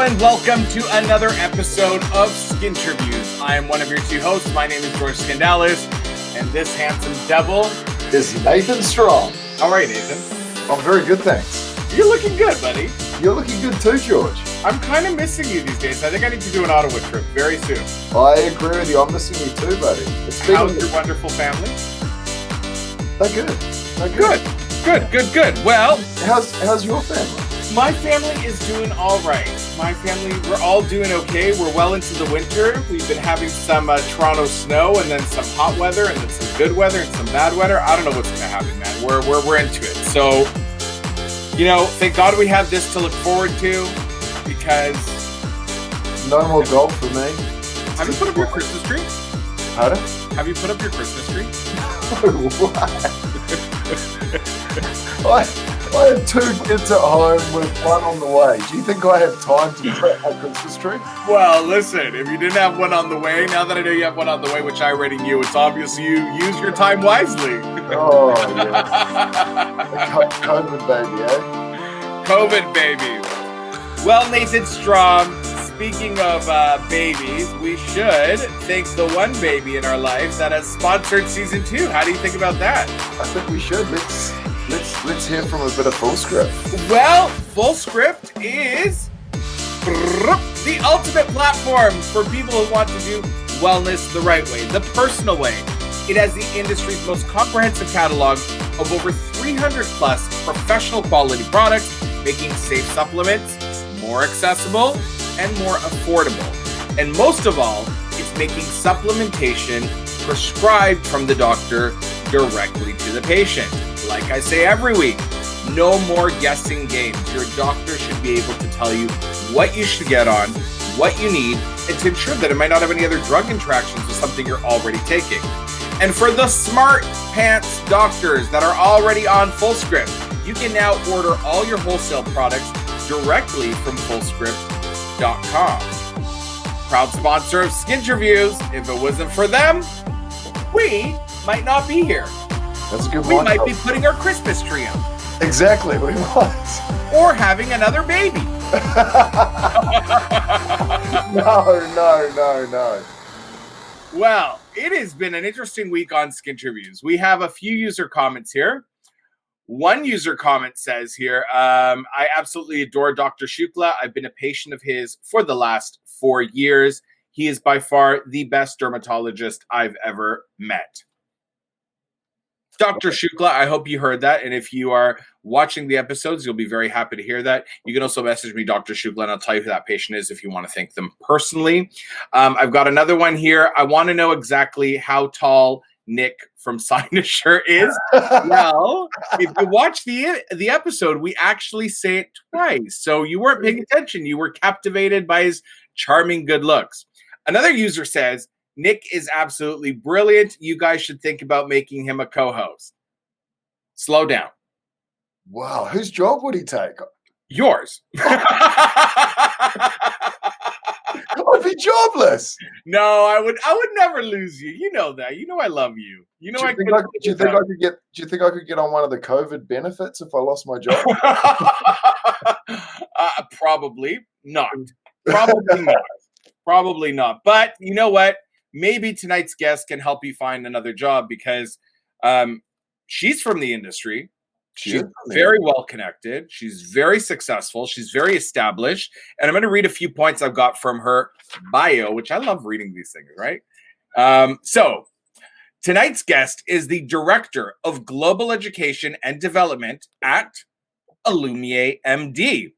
and welcome to another episode of Skinterviews. I am one of your two hosts. My name is George Skindalis, and this handsome devil is Nathan Strong. How are you, Nathan? I'm very good, thanks. You're looking good, buddy. You're looking good too, George. I'm kind of missing you these days. I think I need to do an Ottawa trip very soon. I agree with you. I'm missing you too, buddy. How's your wonderful family? They're good. Good. Well, how's your family? My family is doing all right. We're all doing okay. We're well into the winter. We've been having some Toronto snow, and then some hot weather, and then some good weather, and some bad weather. I don't know what's going to happen, man. We're into it. So, thank God we have this to look forward to, because no more golf for me. Have you put up your Christmas tree? Pardon? Have you put up your Christmas tree? Why? I have two kids at home with one on the way. Do you think I have time to put a Christmas tree? Well, listen, if you didn't have one on the way, now that I know you have one on the way, which I already knew, it's obvious you use your time wisely. Oh, yeah. COVID baby, eh? COVID baby. Well, Nathan Strom, speaking of babies, we should thank the one baby in our lives that has sponsored season 2. How do you think about that? I think we should. Let's hear from a bit of Full Script. Well, Full Script is the ultimate platform for people who want to do wellness the right way, the personal way. It has the industry's most comprehensive catalog of over 300 plus professional quality products, making safe supplements more accessible and more affordable. And most of all, it's making supplementation prescribed from the doctor directly to the patient. Like I say every week, no more guessing games. Your doctor should be able to tell you what you should get on, what you need, and to ensure that it might not have any other drug interactions with something you're already taking. And for the smart pants doctors that are already on FullScript, you can now order all your wholesale products directly from FullScript.com. Proud sponsor of Skinterviews. If it wasn't for them, we might not be here. That's a good one. We might though. be putting our Christmas tree up. Exactly, we might. Or having another baby. No. Well, it has been an interesting week on Skinterviews. We have a few user comments here. One user comment says here, I absolutely adore Dr. Shukla. I've been a patient of his for the last 4 years. He is by far the best dermatologist I've ever met. Dr. Shukla, I hope you heard that. And if you are watching the episodes, you'll be very happy to hear that. You can also message me, Dr. Shukla, and I'll tell you who that patient is if you want to thank them personally. I've got another one here. I want to know exactly how tall Nick from Cynosure is. Well, if you watch the episode, we actually say it twice. So you weren't paying attention. You were captivated by his charming good looks. Another user says, Nick is absolutely brilliant. You guys should think about making him a co-host. Slow down. Wow, whose job would he take? Yours. I'd be jobless. No, I would never lose you. You know that. You know I love you. You know do you think I could get on one of the COVID benefits if I lost my job? Probably not. Probably not. But you know what? Maybe tonight's guest can help you find another job, because she's from the industry. She's very well connected. She's very successful. She's very established. And I'm going to read a few points I've got from her bio, which I love reading these things, right? So tonight's guest is the Director of Global Education and Development at Illumier MD.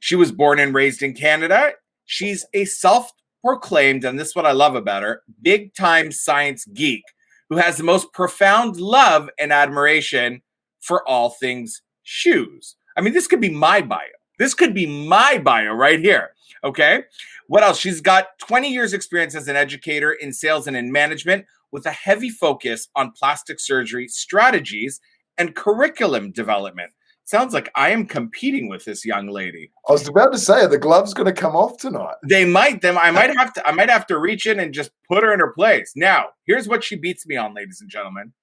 She was born and raised in Canada. She's a self-proclaimed, and this is what I love about her, big-time science geek who has the most profound love and admiration for all things shoes. I mean, this could be my bio. This could be my bio right here, okay? What else? She's got 20 years experience as an educator in sales and in management, with a heavy focus on plastic surgery strategies and curriculum development. Sounds like I am competing with this young lady. I was about to say, are the gloves going to come off tonight? They might. I might have to reach in and just put her in her place. Now, here's what she beats me on, ladies and gentlemen.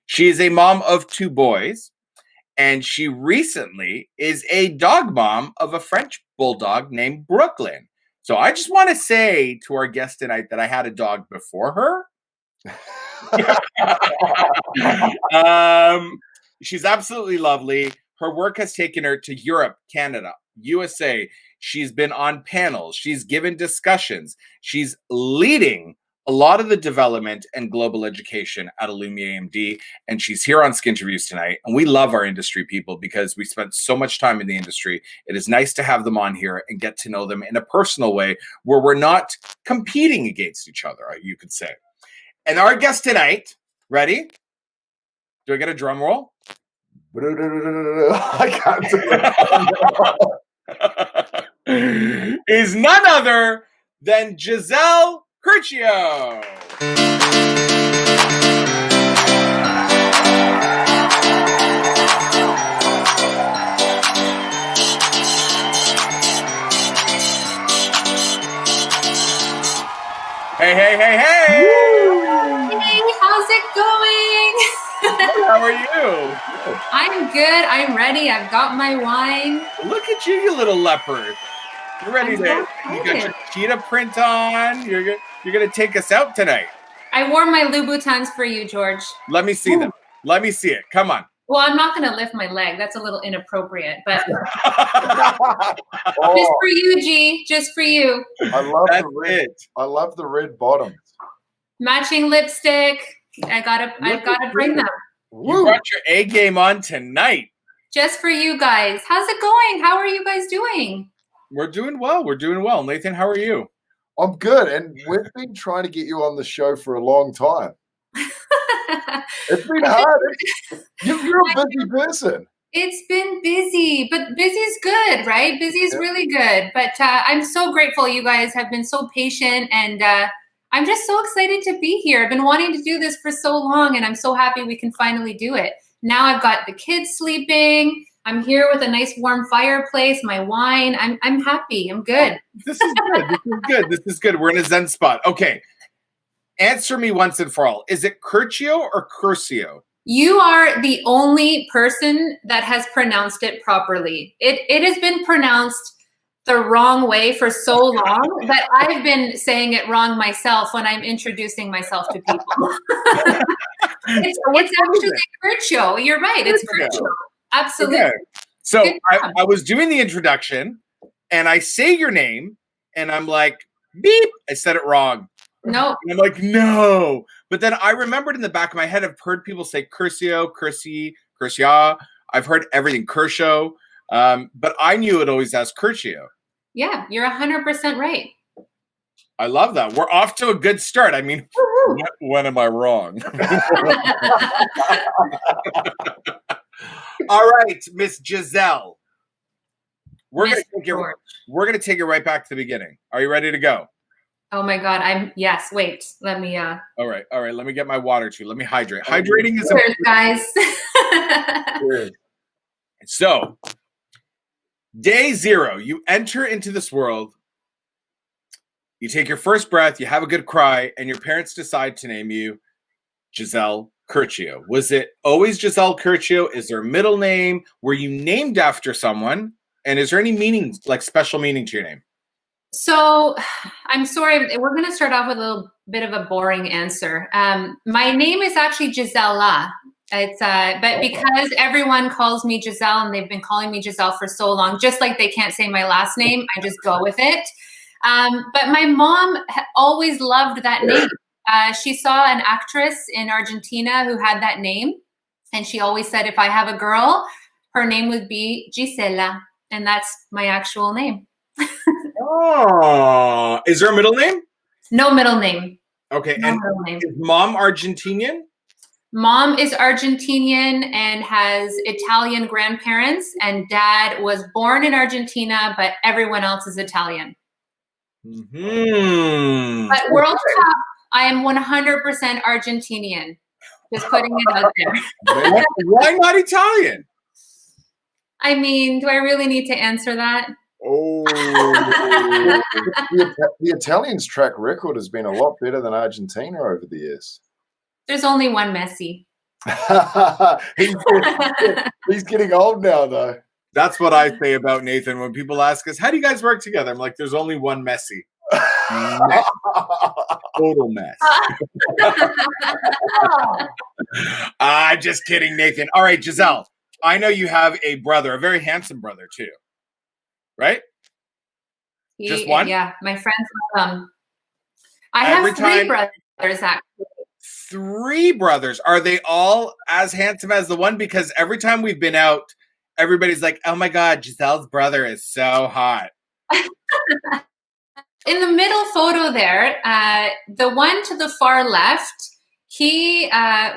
She is a mom of 2 boys, And she recently is a dog mom of a French bulldog named Brooklyn. So I just want to say to our guest tonight that I had a dog before her. She's absolutely lovely. Her work has taken her to Europe, Canada, USA. She's been on panels. She's given discussions. She's leading a lot of the development and global education at Illumia AMD. And she's here on Skinterviews tonight. And we love our industry people because we spent so much time in the industry. It is nice to have them on here and get to know them in a personal way where we're not competing against each other, you could say. And our guest tonight, ready? Do I get a drum roll? I can't do it. Is none other than Giselle Curcio. Hey, hey, hey, hey! Hey, how's it going? How are you? I'm good. I'm ready. I've got my wine. Look at you, you little leopard. You're ready to. You got your cheetah print on. You're gonna take us out tonight. I wore my Louboutins for you, George. Let me see them. Let me see it. Come on. Well, I'm not going to lift my leg. That's a little inappropriate, but Oh, just for you, G. Just for you. I love That's the red. it. I love the red bottoms. Matching lipstick. I've got to bring them. You brought your A game on tonight. Just for you guys. How's it going? How are you guys doing? We're doing well. We're doing well. Nathan, how are you? I'm good, and we've been trying to get you on the show for a long time. It's been hard. You're a busy person. It's been busy, but busy's good, right? Busy's really good. But I'm so grateful you guys have been so patient, and I'm just so excited to be here. I've been wanting to do this for so long, and I'm so happy we can finally do it. Now I've got the kids sleeping. I'm here with a nice warm fireplace, my wine. I'm happy. I'm good. This is good. This is good. This is good. We're in a Zen spot. Okay. Answer me once and for all. Is it Curcio or Curcio? You are the only person that has pronounced it properly. It has been pronounced the wrong way for so long that I've been saying it wrong myself when I'm introducing myself to people. it's actually Curcio. You're right. It's Curcio. Absolutely. Okay. So I was doing the introduction and I say your name and I'm like, beep, I said it wrong. No. And I'm like, no. But then I remembered in the back of my head, I've heard people say Curcio, Curci, Curcia. I've heard everything, Curcio. But I knew it always as Curcio. Yeah, you're 100% right. I love that. We're off to a good start. I mean, when am I wrong? All right, Miss Giselle. We're gonna take it right back to the beginning. Are you ready to go? Oh my God, yes, wait, let me All right, let me get my water too. Let me hydrate. Hydrating is important, guys. So, day 0, you enter into this world, you take your first breath, you have a good cry, and your parents decide to name you Giselle Curcio. Was it always Giselle Curcio? Is there a middle name? Were you named after someone? And is there any meaning, like special meaning to your name? So, I'm sorry, we're going to start off with a little bit of a boring answer. My name is actually Gisela. It's but because everyone calls me Giselle and they've been calling me Giselle for so long, just like they can't say my last name, I just go with it. But my mom always loved that name. She saw an actress in Argentina who had that name, and she always said, if I have a girl, her name would be Gisela, and that's my actual name. Oh, is there a middle name? No middle name. Okay, no middle name. Is mom Argentinian? Mom is Argentinian and has Italian grandparents, and dad was born in Argentina, but everyone else is Italian. Mm-hmm. But World Cup, I am 100% Argentinian. Just putting it out there. Why not Italian? I mean, do I really need to answer that? Oh, the Italians' track record has been a lot better than Argentina over the years. There's only one Messi. he's getting old now, though. That's what I say about Nathan when people ask us, how do you guys work together? I'm like, there's only one messy. Mess. Total mess. Just kidding, Nathan. All right, Giselle, I know you have a brother, a very handsome brother too, right? Just one? Yeah, my friends love him. I have three brothers, actually. 3 brothers. Are they all as handsome as the one? Because every time we've been out, everybody's like, oh my God, Giselle's brother is so hot. In the middle photo there, the one to the far left, he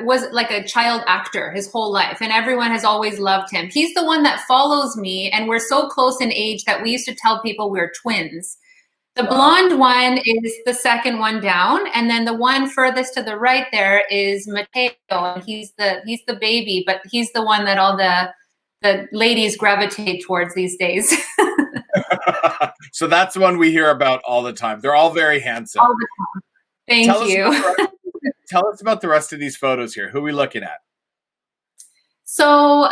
was like a child actor his whole life, and everyone has always loved him. He's the one that follows me, and we're so close in age that we used to tell people we're twins. The blonde one is the second one down, and then the one furthest to the right there is Mateo, and he's the baby, but he's the one that all the ladies gravitate towards these days. So that's the one we hear about all the time. They're all very handsome. All the time. Thank you. Tell us about the rest of these photos here. Who are we looking at? So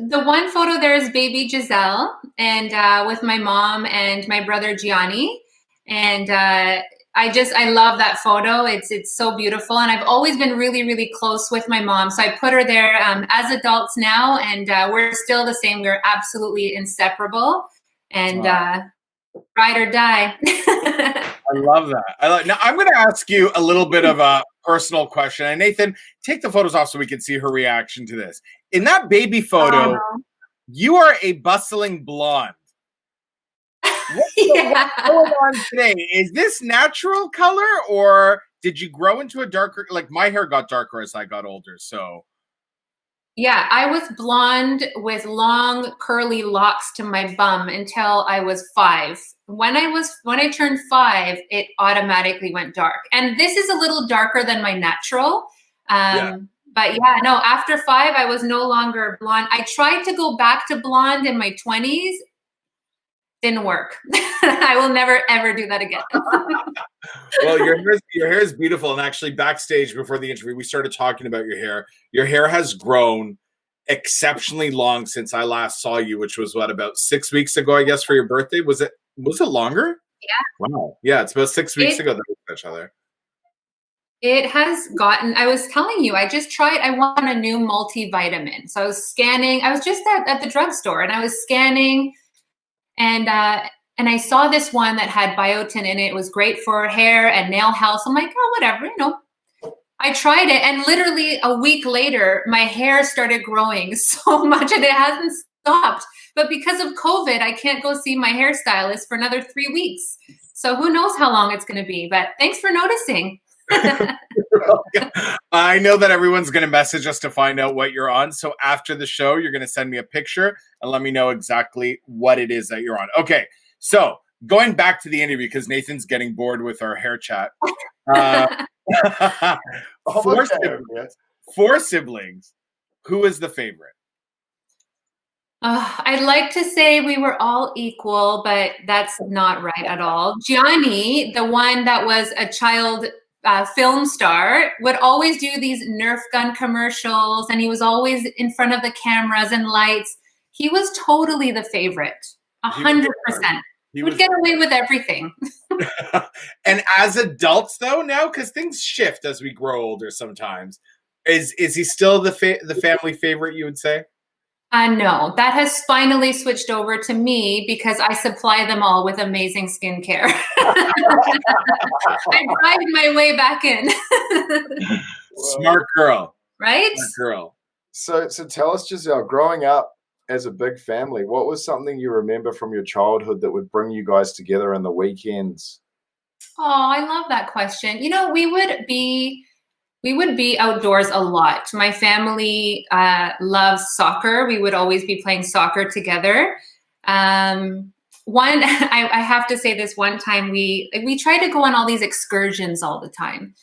the one photo there is baby Giselle, and with my mom and my brother Gianni. And I love that photo. It's so beautiful. And I've always been really, really close with my mom. So I put her there as adults now, and we're still the same. We're absolutely inseparable, and ride or die. I love that. Now I'm going to ask you a little bit of a personal question. And Nathan, take the photos off so we can see her reaction to this. In that baby photo, you are a bustling blonde. What's going on today? Is this natural color, or did you grow into a darker? Like my hair got darker as I got older, so. Yeah, I was blonde with long curly locks to my bum until I was 5. When I turned 5, it automatically went dark. And this is a little darker than my natural. But yeah, no, after 5, I was no longer blonde. I tried to go back to blonde in my 20s. Didn't work. I will never, ever do that again. Well, your hair is beautiful. And actually backstage before the interview, we started talking about your hair. Your hair has grown exceptionally long since I last saw you, which was about 6 weeks ago, I guess, for your birthday. Was it longer? Yeah. Wow. Yeah, it's about 6 weeks ago that we saw each other. It has gotten, I was telling you, I want a new multivitamin. So I was scanning, I was just at the drugstore, and I was scanning, and I saw this one that had biotin in it. It was great for hair and nail health. I'm like, oh, whatever, I tried it, and literally a week later, my hair started growing so much, and it hasn't stopped. But because of COVID, I can't go see my hairstylist for another 3 weeks. So who knows how long it's going to be, but thanks for noticing. I know that everyone's going to message us to find out what you're on. So after the show, you're going to send me a picture and let me know exactly what it is that you're on. Okay. So going back to the interview, because Nathan's getting bored with our hair chat. 4 siblings. Who is the favorite? I'd like to say we were all equal, but that's not right at all. Gianni, the one that was a child film star, would always do these Nerf gun commercials, and he was always in front of the cameras and lights. He was totally the favorite, 100%. He would get away with everything. And as adults, though, now, because things shift as we grow older sometimes, is he still the family favorite, you would say? No, that has finally switched over to me because I supply them all with amazing skincare. I drive my way back in. Smart girl. Right? Smart girl. So tell us, Giselle, growing up as a big family, what was something you remember from your childhood that would bring you guys together on the weekends? Oh, I love that question. We would be outdoors a lot. My family loves soccer. We would always be playing soccer together. I have to say this one time, we tried to go on all these excursions all the time.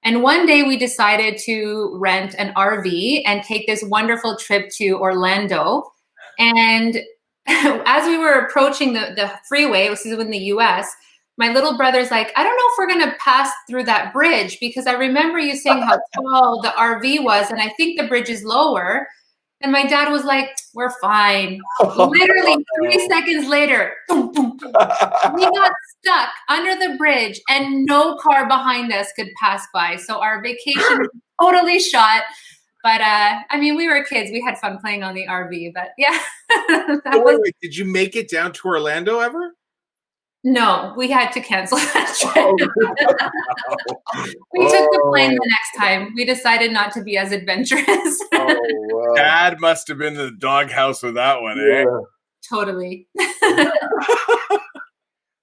And one day we decided to rent an RV and take this wonderful trip to Orlando. And as we were approaching the freeway, this is in the US, my little brother's like, I don't know if we're going to pass through that bridge because I remember you saying how tall the RV was, and I think the bridge is lower. And my dad was like, we're fine. Literally 3 seconds later, boom, boom, boom, we got stuck under the bridge and no car behind us could pass by. So our vacation was totally shot. But I mean, we were kids. We had fun playing on the RV. But yeah. Wait, did you make it down to Orlando ever? No, we had to cancel that trip. We took the plane the next time. We decided not to be as adventurous. Wow. Dad must have been in the doghouse with that one, eh? Totally.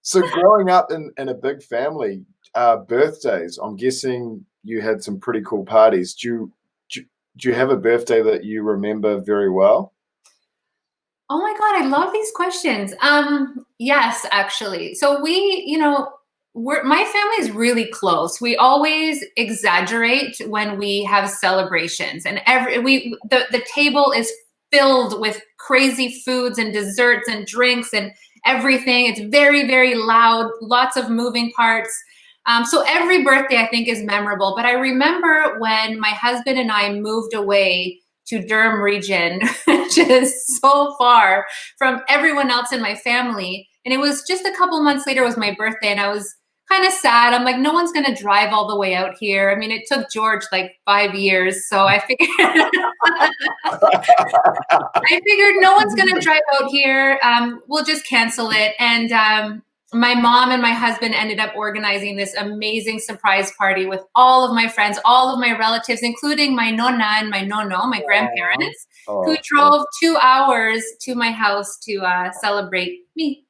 So growing up in a big family, birthdays, I'm guessing you had some pretty cool parties. Do you have a birthday that you remember very well? Oh my God, I love these questions. Yes, actually. So my family is really close. We always exaggerate when we have celebrations, and the table is filled with crazy foods and desserts and drinks and everything. It's very, very loud, lots of moving parts. So every birthday I think is memorable. But I remember when my husband and I moved away to Durham region, which is so far from everyone else in my family. And it was just a couple months later was my birthday, and I was kind of sad. I'm like, no one's going to drive all the way out here. I mean, it took George like 5 years. So I figured, no one's going to drive out here. We'll just cancel it. And my mom and my husband ended up organizing this amazing surprise party with all of my friends, all of my relatives, including my nonna and my nono, my grandparents, who drove 2 hours to my house to celebrate me.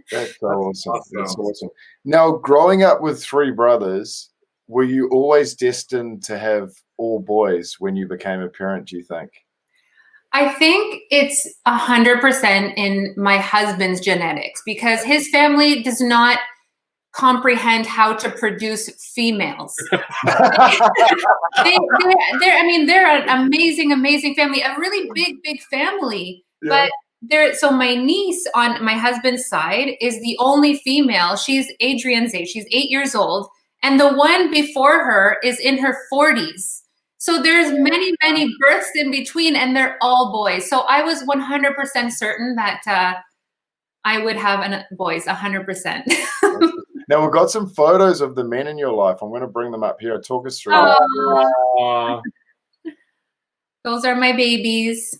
That's so awesome. That's awesome. Now, growing up with 3 brothers, were you always destined to have all boys when you became a parent, do you think? I think it's 100% in my husband's genetics, because his family does not comprehend how to produce females. They're an amazing, amazing family, a really big, big family. Yeah. But so my niece on my husband's side is the only female. She's Adrian's age. She's 8 years old. And the one before her is in her 40s. So there's many, many births in between, and they're all boys. So I was 100% certain that I would have boys, 100%. Now, we've got some photos of the men in your life. I'm going to bring them up here. Talk us through that. Those are my babies.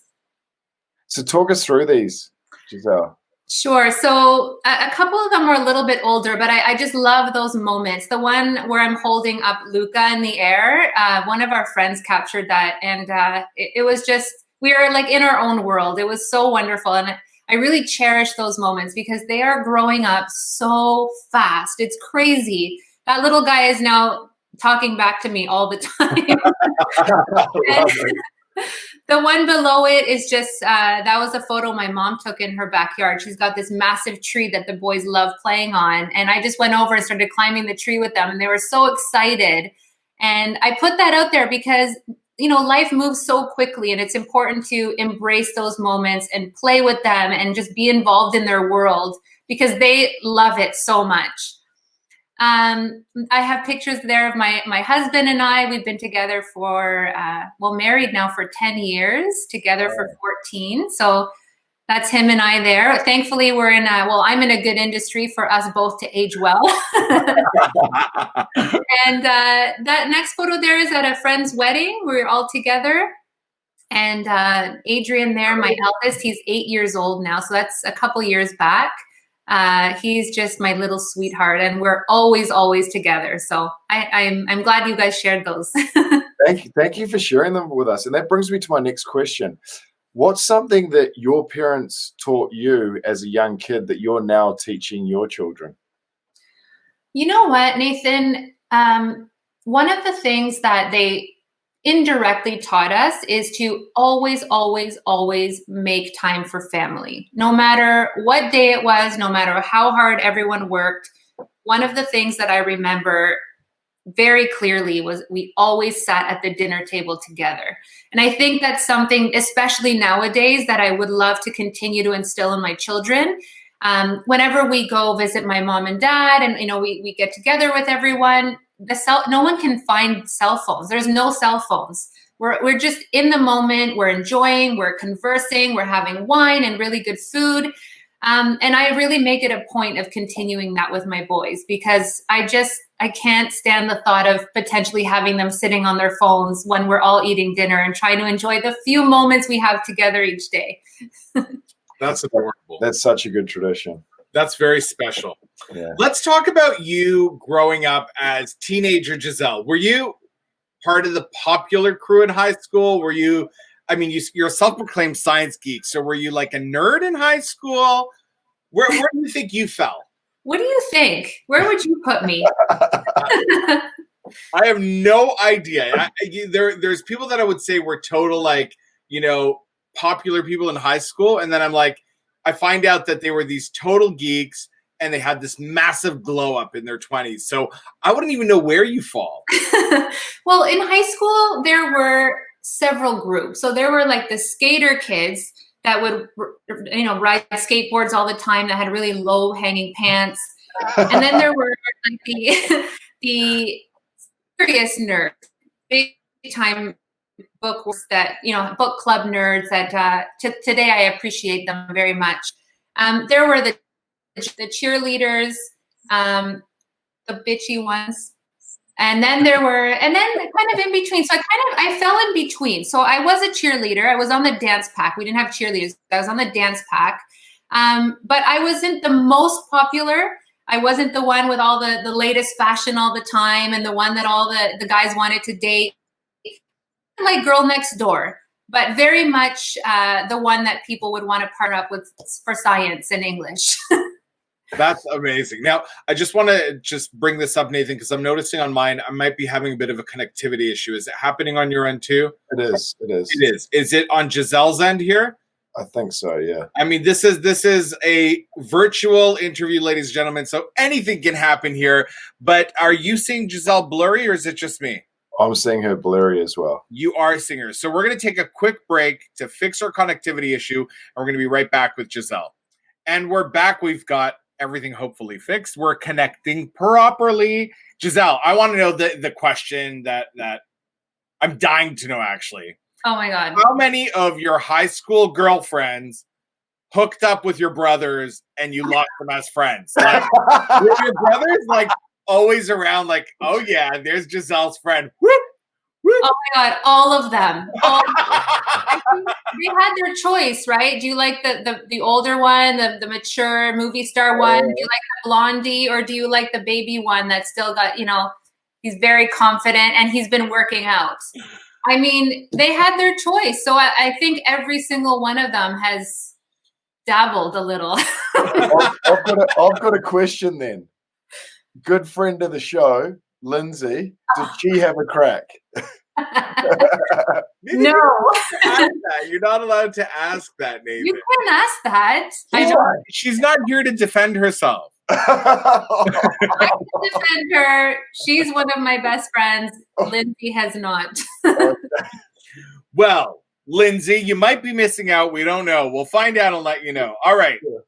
So talk us through these, Giselle. Sure. So a couple of them are a little bit older, but I just love those moments. The one where I'm holding up Luca in the air, one of our friends captured that. And it was just, we are like in our own world. It was so wonderful. And I really cherish those moments because they are growing up so fast. It's crazy. That little guy is now talking back to me all the time. The one below it is just, that was a photo my mom took in her backyard. She's got this massive tree that the boys love playing on. And I just went over and started climbing the tree with them, and they were so excited. And I put that out there because, life moves so quickly, and it's important to embrace those moments and play with them and just be involved in their world because they love it so much. I have pictures there of my husband and I. We've been together for, married now for 10 years, together for 14. So that's him and I there. Thankfully, we're I'm in a good industry for us both to age well. And that next photo there is at a friend's wedding. We're all together. And Adrian there, my eldest, he's 8 years old now. So that's a couple years back. He's just my little sweetheart, and we're always, always together. So I'm glad you guys shared those. Thank you for sharing them with us. And that brings me to my next question. What's something that your parents taught you as a young kid that you're now teaching your children? You know what, Nathan? One of the things that they indirectly taught us is to always, always, always make time for family. No matter what day it was, no matter how hard everyone worked, one of the things that I remember very clearly was we always sat at the dinner table together. And I think that's something, especially nowadays, that I would love to continue to instill in my children. Whenever we go visit my mom and dad, and we get together with everyone, no one can find cell phones. There's no cell phones. We're just in the moment. We're enjoying. We're conversing. We're having wine and really good food. And I really make it a point of continuing that with my boys, because I can't stand the thought of potentially having them sitting on their phones when we're all eating dinner and trying to enjoy the few moments we have together each day. That's adorable. That's such a good tradition. That's very special. Yeah. Let's talk about you growing up as teenager Giselle. Were you part of the popular crew in high school? Were you, you're a self-proclaimed science geek, so were you like a nerd in high school? Where do you think you fell? What do you think? Where would you put me? I have no idea. There's people that I would say were total, popular people in high school, and then I find out that they were these total geeks and they had this massive glow up in their 20s. So I wouldn't even know where you fall. Well, in high school, there were several groups. So there were the skater kids that would, ride skateboards all the time, that had really low hanging pants. And then there were the serious nerds, big time book club nerds that today I appreciate them very much. There were the cheerleaders, the bitchy ones. And then kind of in between. So I fell in between. So I was a cheerleader. I was on the dance pack. We didn't have cheerleaders. I was on the dance pack. But I wasn't the most popular. I wasn't the one with all the latest fashion all the time and the one that all the guys wanted to date. Like girl next door, but very much the one that people would want to partner up with for science and English. That's amazing. Now, I just want to bring this up, Nathan, because I'm noticing on mine, I might be having a bit of a connectivity issue. Is it happening on your end too? It is. It is. Is it on Giselle's end here? I think so, yeah. This is a virtual interview, ladies and gentlemen, so anything can happen here. But are you seeing Giselle blurry, or is it just me? I'm seeing her blurry as well. You are seeing her. So we're going to take a quick break to fix our connectivity issue, and we're going to be right back with Giselle. And we're back. We've got everything hopefully fixed. We're connecting properly. Giselle, I want to know the question that I'm dying to know, actually. Oh, my God. How many of your high school girlfriends hooked up with your brothers and you lost them as friends? Were your brothers always around oh yeah, there's Giselle's friend. Whoop, whoop. Oh my God, all of them. I think they had their choice, right? Do you like the older one, the mature movie star one? Do you like the blondie, or do you like the baby one that still got, he's very confident and he's been working out? They had their choice. So I think every single one of them has dabbled a little. I've got a question then. Good friend of the show, Lindsay, did she have a crack? No. You're not allowed to ask that, Nathan. You can ask that. She's not here to defend herself. I can defend her. She's one of my best friends. Lindsay has not. Well, Lindsay, you might be missing out. We don't know. We'll find out and let you know. All right. Sure.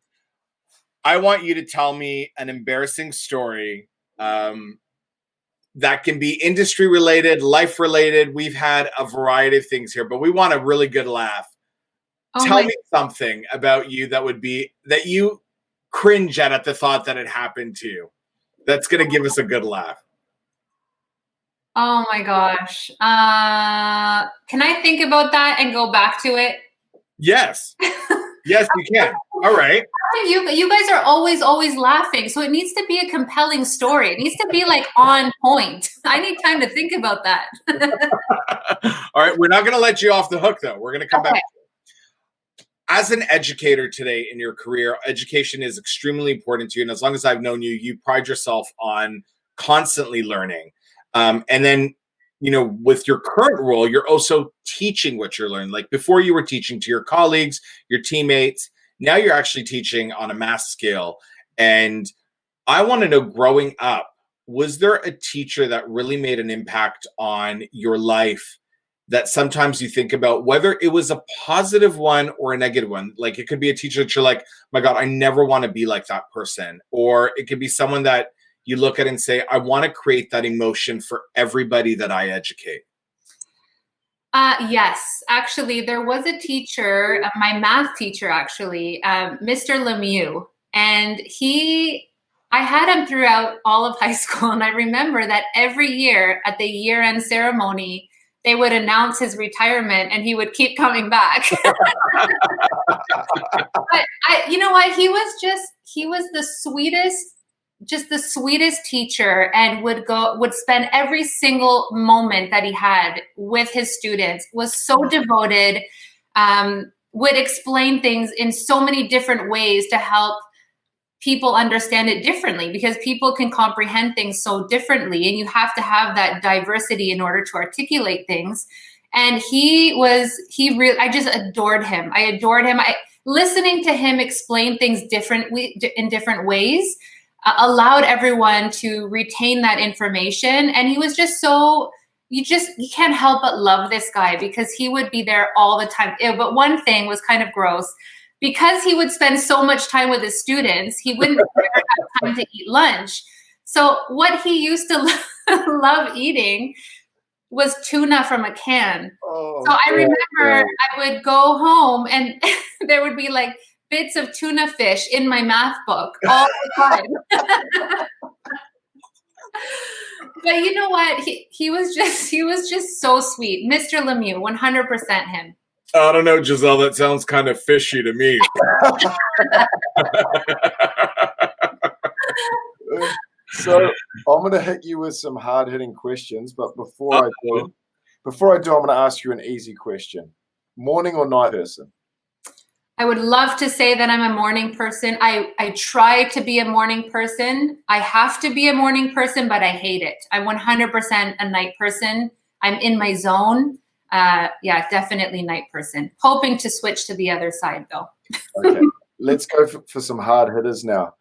I want you to tell me an embarrassing story that can be industry related, life related. We've had a variety of things here, but we want a really good laugh. Tell me something about you that you cringe at the thought that it happened to you. That's going to give us a good laugh. Oh my gosh. Can I think about that and go back to it? Yes. Yes, you can. All right. You guys are always laughing. So it needs to be a compelling story. It needs to be on point. I need time to think about that. All right. We're not going to let you off the hook, though. We're going to come back to it. As an educator today in your career, education is extremely important to you. And as long as I've known you, you pride yourself on constantly learning. And then, with your current role, you're also teaching what you're learning. Before you were teaching to your colleagues, your teammates, now you're actually teaching on a mass scale. And I want to know, growing up, was there a teacher that really made an impact on your life that sometimes you think about, whether it was a positive one or a negative one. Like it could be a teacher that you're like, my God, I never want to be like that person. Or it could be someone that you look at and say, I want to create that emotion for everybody that I educate. Yes, actually, there was a teacher, my math teacher, actually, Mr. Lemieux, and I had him throughout all of high school. And I remember that every year at the year-end ceremony, they would announce his retirement and he would keep coming back. But you know what? He was the sweetest teacher, and would spend every single moment that he had with his students, was so devoted, would explain things in so many different ways to help people understand it differently, because people can comprehend things so differently, and you have to have that diversity in order to articulate things. And I just adored him. I adored him. Listening to him explain things in different ways allowed everyone to retain that information. And he was just so, you can't help but love this guy, because he would be there all the time. But one thing was kind of gross. Because he would spend so much time with his students, he wouldn't ever have time to eat lunch. So what he used to love eating was tuna from a can. So I remember I would go home and there would be like bits of tuna fish in my math book all the time. But you know what? He was just so sweet. Mr. Lemieux, 100% him. I don't know, Giselle, that sounds kind of fishy to me. So I'm going to hit you with some hard-hitting questions, but before I do, I'm going to ask you an easy question. Morning or night person? I would love to say that I'm a morning person. I try to be a morning person. I have to be a morning person, but I hate it. I'm 100% a night person. I'm in my zone. Yeah, definitely night person. Hoping to switch to the other side, though. Okay, let's go for some hard hitters now.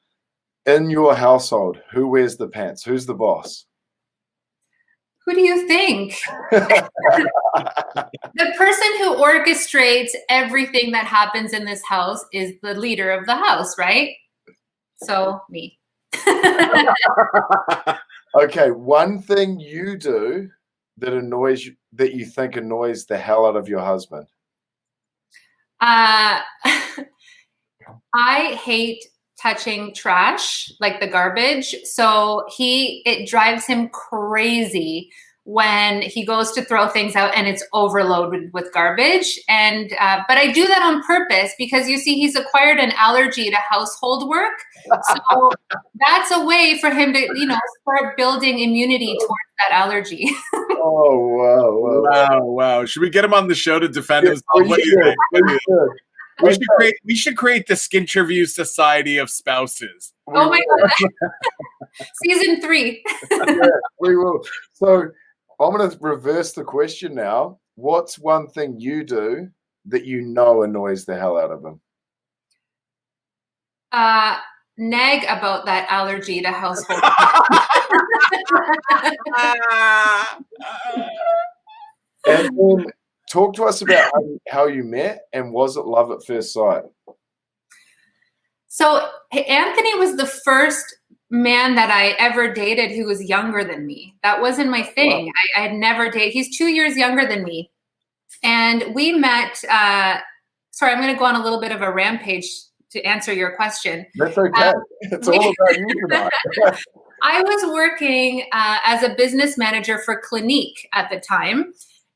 In your household, who wears the pants? Who's the boss? Who do you think? The person who orchestrates everything that happens in this house is the leader of the house, right? So, me. Okay, one thing you do that you think annoys the hell out of your husband? I hate touching trash, like the garbage. So it drives him crazy when he goes to throw things out and it's overloaded with garbage. And but I do that on purpose, because you see, he's acquired an allergy to household work. So that's a way for him to, start building immunity towards that allergy. Oh, Wow. Should we get him on the show to defend himself? What do you think? We should create the Skinterviews Society of Spouses. Oh my God. Season 3. Yeah, we will. So I'm going to reverse the question now. What's one thing you do that annoys the hell out of him? Nag about that allergy to household. And then talk to us about how you met, and was it love at first sight? So Anthony was the first man that I ever dated who was younger than me. That wasn't my thing. Wow. I had never dated. He's 2 years younger than me. And we met, sorry, I'm going to go on a little bit of a rampage to answer your question. That's okay. It's all about you tonight. I was working as a business manager for Clinique at the time.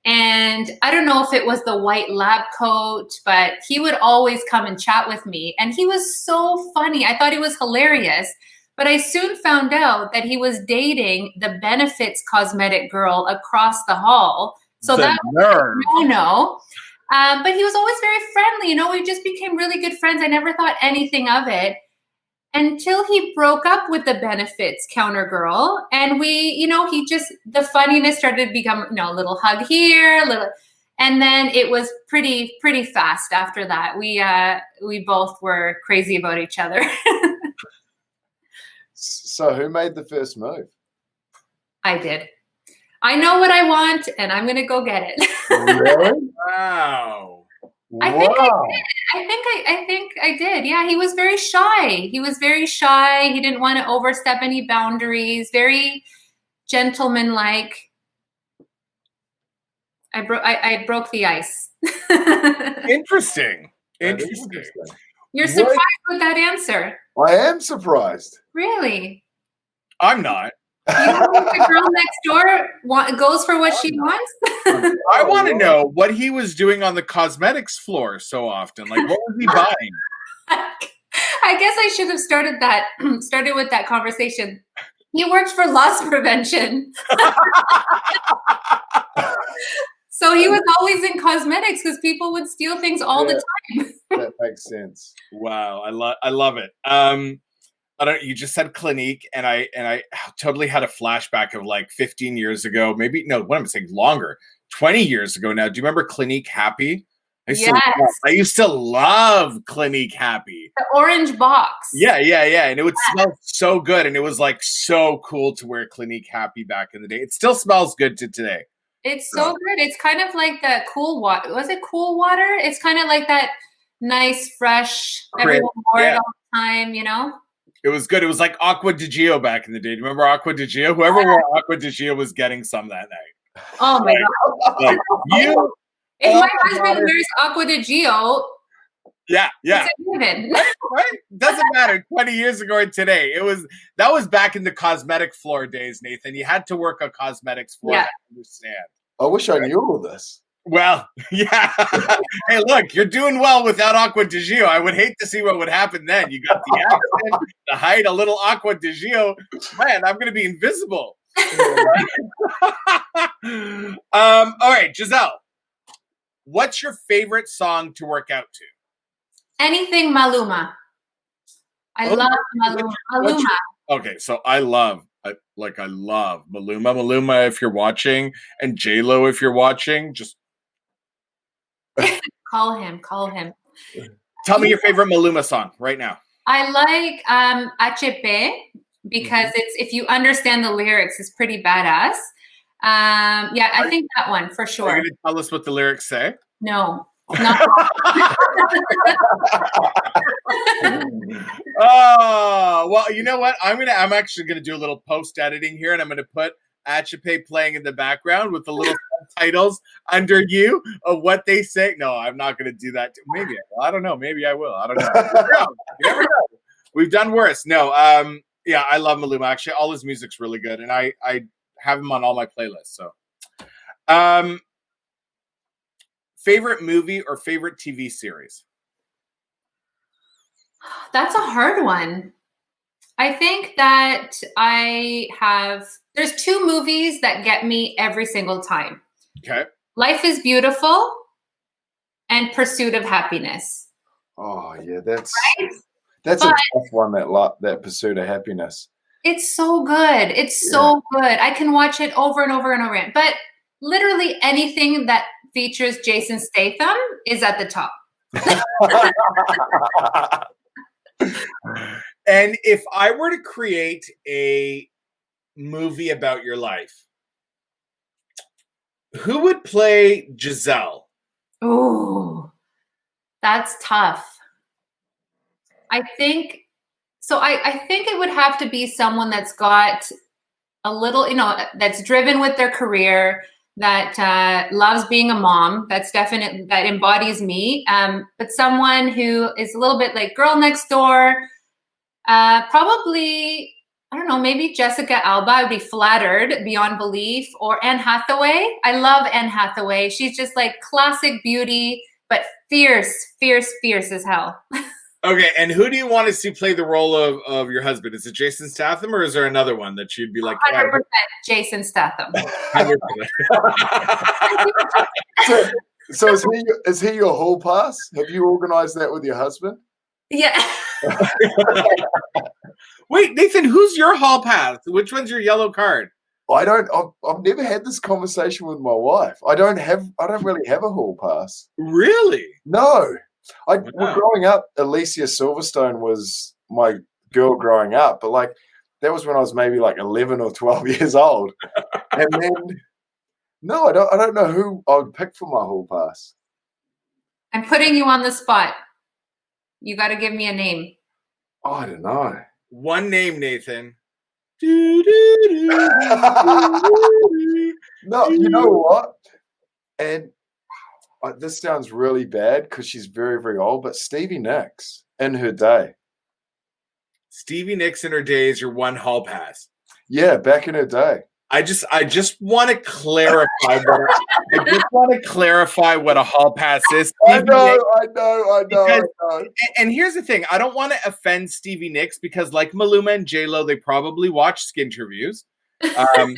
And I don't know if it was the white lab coat, but he would always come and chat with me. And he was so funny. I thought he was hilarious. But I soon found out that he was dating the benefits cosmetic girl across the hall. So that was no. But he was always very friendly. We just became really good friends. I never thought anything of it until he broke up with the benefits counter girl. And the funniness started to become, a little hug here, and then it was pretty fast after that. We both were crazy about each other. So who made the first move? I did. I know what I want, and I'm gonna go get it. Really? Wow. I think I did. Yeah, he was very shy. He was very shy. He didn't want to overstep any boundaries. Very gentleman-like. I broke the ice. Interesting. Interesting. You're surprised with that answer. I am surprised. Really? I'm not. You don't think the girl next door goes for what she wants? I want to know what he was doing on the cosmetics floor so often. Like, what was he buying? I guess I should have started with that conversation. He works for loss prevention. So he was always in cosmetics because people would steal things all the time. That makes sense. Wow, I love it. You just said Clinique, and I totally had a flashback of like 15 years ago, maybe no, what am I saying, longer, 20 years ago now. Do you remember Clinique Happy? I used to love Clinique Happy. The orange box. Yeah. And it would smell so good. And it was like so cool to wear Clinique Happy back in the day. It still smells good to today. It's so good. It's kind of like the cool water. Was it cool water? It's kind of like that nice, fresh, everyone wore it all the time, you know? It was good. It was like Aqua di Gio back in the day. Do you remember Aqua di Gio? Whoever wore Aqua di Gio was getting some that night. Oh my God. Like, if my husband wears Aqua di Gio, yeah. Right? Doesn't matter. 20 years ago or today. That was back in the cosmetic floor days, Nathan. You had to work a cosmetics floor to understand. I wish I knew all this. Well, yeah. Hey, look, you're doing well without Aqua di Gio. I would hate to see what would happen then. You got the accent, the height, a little Aqua di Gio. Man, I'm going to be invisible. All right, Giselle. What's your favorite song to work out to? Anything Maluma. I love Maluma. Okay, so I love Maluma. Maluma, if you're watching, and J-Lo, if you're watching, just call him. Tell me your favorite Maluma song right now. I like HP because it's, if you understand the lyrics, it's pretty badass. I think that one for sure. Are you going to tell us what the lyrics say? No. Not Oh, well, you know what? I'm actually gonna do a little post editing here, and I'm gonna put Achape playing in the background with the little subtitles under you of what they say. No, I'm not gonna do that. Maybe I will. I don't know. Maybe I will. I don't know. You never know. We've done worse. No, I love Maluma. Actually, all his music's really good, and I have him on all my playlists. So, favorite movie or favorite TV series? That's a hard one. I think that there's two movies that get me every single time. Okay. Life is Beautiful and Pursuit of Happiness. Oh yeah, that's a tough one, that Pursuit of Happiness. It's so good. It's so good. I can watch it over and over and over again. But literally anything that features Jason Statham is at the top. And if I were to create a movie about your life, who would play Giselle? Ooh, that's tough. I think it would have to be someone that's got a little, that's driven with their career, that loves being a mom. That embodies me. But someone who is a little bit like girl next door. Probably, I don't know, maybe Jessica Alba. I would be flattered beyond belief. Or Anne Hathaway. I love Anne Hathaway. She's just like classic beauty, but fierce as hell. Okay, and who do you want to see play the role of your husband? Is it Jason Statham, or is there another one that you'd be like 100% Jason Statham? 100%. So is he your hall pass? Have you organized that with your husband? Yeah. Wait, Nathan, who's your hall pass? Which one's your yellow card? I've never had this conversation with my wife. I don't really have a hall pass. Really? No. Well, growing up, Alicia Silverstone was my girl growing up, but like that was when I was maybe like 11 or 12 years old. And then No, I don't know who I would pick for my hall pass. I'm putting you on the spot. You got to give me a name. Oh, I don't know. One name, Nathan. No, you know what? And this sounds really bad because she's very, very old, but Stevie Nicks in her day. Stevie Nicks in her day is your one hall pass. Yeah, back in her day. I just want to clarify. I just want to clarify what a hall pass is. I know. And here's the thing: I don't want to offend Stevie Nicks because, like Maluma and J-Lo, they probably watch Skinterviews. 100%.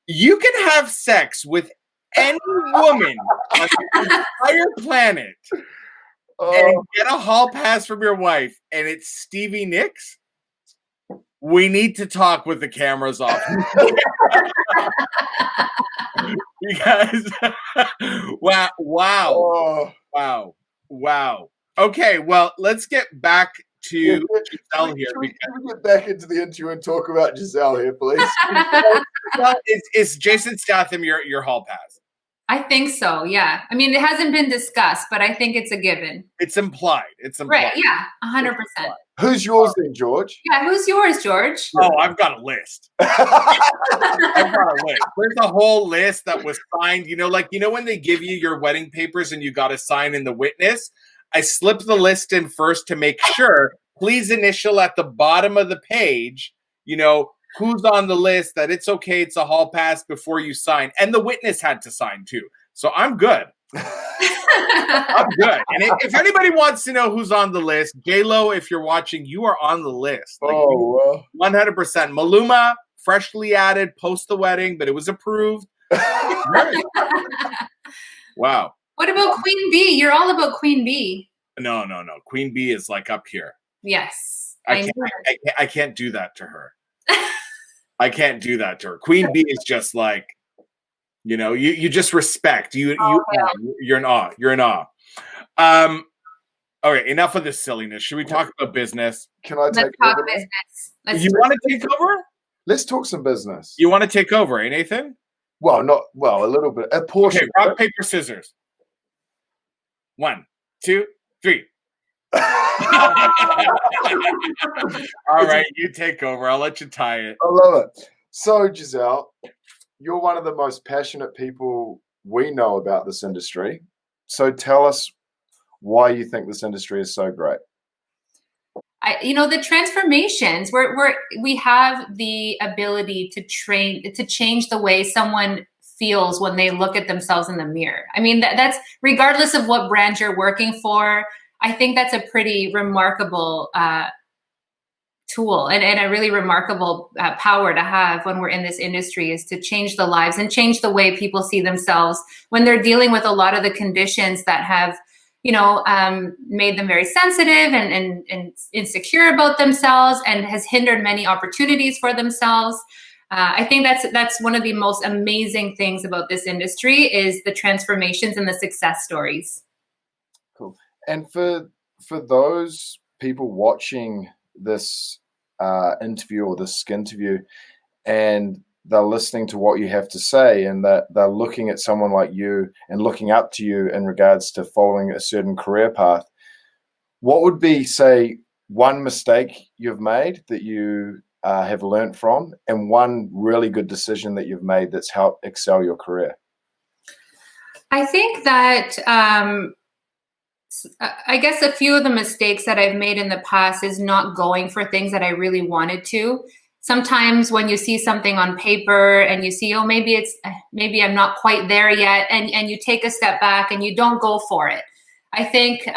You can have sex with any woman on the entire planet and get a hall pass from your wife, and it's Stevie Nicks. We need to talk with the cameras off. Because wow. Okay, well, let's get back to Giselle here. Can we get back into the interview and talk about Giselle here, please? Is Jason Statham your hall pass? I think so, yeah. I mean, it hasn't been discussed, but I think it's a given. It's implied. Right, yeah, 100%. Who's yours then, George? Yeah, who's yours, George? Oh, I've got a list. I've got a list. There's a whole list that was signed. When they give you your wedding papers and you got to sign in the witness, I slipped the list in first to make sure. Please initial at the bottom of the page, who's on the list, that it's okay, it's a hall pass before you sign. And the witness had to sign too. So I'm good. I'm good. And if anybody wants to know who's on the list, J-Lo, if you're watching, you are on the list. 100%. Maluma, freshly added post the wedding, but it was approved. Wow. What about Queen Bee? You're all about Queen Bee. No. Queen Bee is like up here. Yes. I can't do that to her. I can't do that to her. Queen Bee is just like, you just respect. You're in awe. You're in awe. All right, enough of this silliness. Should we talk about business? Can I take over? Business. You want to take over? Let's talk some business. You want to take over, eh, Nathan? Well, a little bit. A portion. Okay, rock, paper, scissors. 1, 2, 3. All right, you take over. I'll let you tie it. I love it. So, Giselle, you're one of the most passionate people we know about this industry. So tell us why you think this industry is so great. The transformations, we have the ability to change the way someone feels when they look at themselves in the mirror. I mean, that's regardless of what brand you're working for. I think that's a pretty remarkable tool and a really remarkable power to have when we're in this industry, is to change the lives and change the way people see themselves when they're dealing with a lot of the conditions that have, made them very sensitive and insecure about themselves and has hindered many opportunities for themselves. I think that's one of the most amazing things about this industry is the transformations and the success stories. Cool. And for those people watching this interview or this Skinterview, and they're listening to what you have to say, and that they're looking at someone like you and looking up to you in regards to following a certain career path, what would be, say, one mistake you've made that you have learned from, and one really good decision that you've made that's helped excel your career? I think that I guess a few of the mistakes that I've made in the past is not going for things that I really wanted to. Sometimes when you see something on paper and you see, maybe I'm not quite there yet, and you take a step back and you don't go for it. I think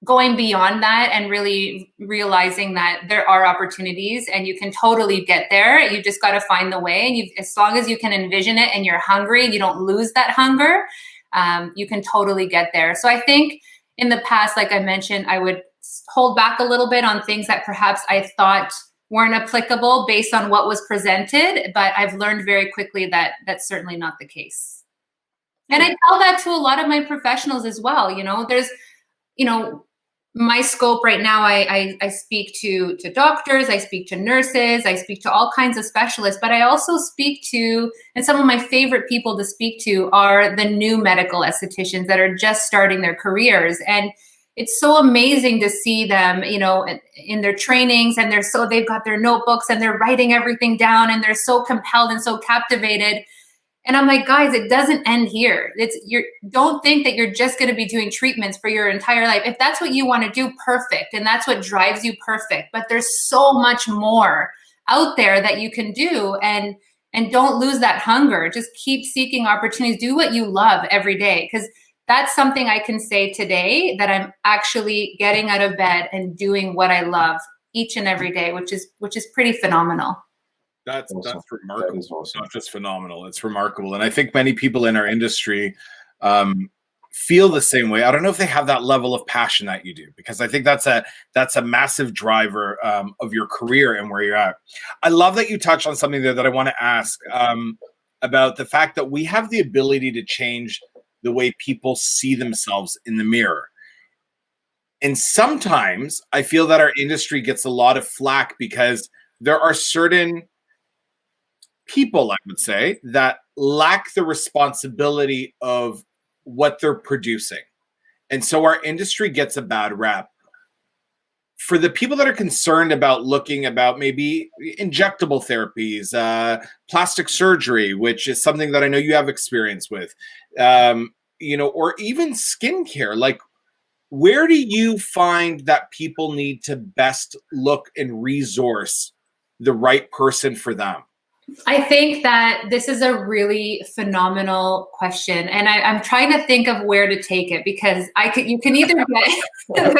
going beyond that and really realizing that there are opportunities and you can totally get there. You just got to find the way. And as long as you can envision it and you're hungry, you don't lose that hunger, you can totally get there. So I think in the past, like I mentioned, I would hold back a little bit on things that perhaps I thought weren't applicable based on what was presented. But I've learned very quickly that that's certainly not the case. And I tell that to a lot of my professionals as well. There's, my scope right now, I speak to doctors, I speak to nurses, I speak to all kinds of specialists, but I also speak to, and some of my favorite people to speak to are the new medical estheticians that are just starting their careers. And it's so amazing to see them, in their trainings, and they've got their notebooks and they're writing everything down and they're so compelled and so captivated. And I'm like, guys, it doesn't end here. Don't think that you're just going to be doing treatments for your entire life. If that's what you want to do, perfect. And that's what drives you, perfect. But there's so much more out there that you can do. And don't lose that hunger. Just keep seeking opportunities. Do what you love every day. Because that's something I can say today, that I'm actually getting out of bed and doing what I love each and every day, which is pretty phenomenal. That's Awesome. that's remarkable. That is awesome. It's not just phenomenal. It's remarkable. And I think many people in our industry feel the same way. I don't know if they have that level of passion that you do, because I think that's a massive driver of your career and where you're at. I love that you touched on something there that I want to ask about the fact that we have the ability to change the way people see themselves in the mirror. And sometimes I feel that our industry gets a lot of flack because there are certain people, I would say, that lack the responsibility of what they're producing. And so our industry gets a bad rap. For the people that are concerned about looking about maybe injectable therapies, plastic surgery, which is something that I know you have experience with, or even skincare, like, where do you find that people need to best look and resource the right person for them? I think that this is a really phenomenal question, and I'm trying to think of where to take it, because you can either get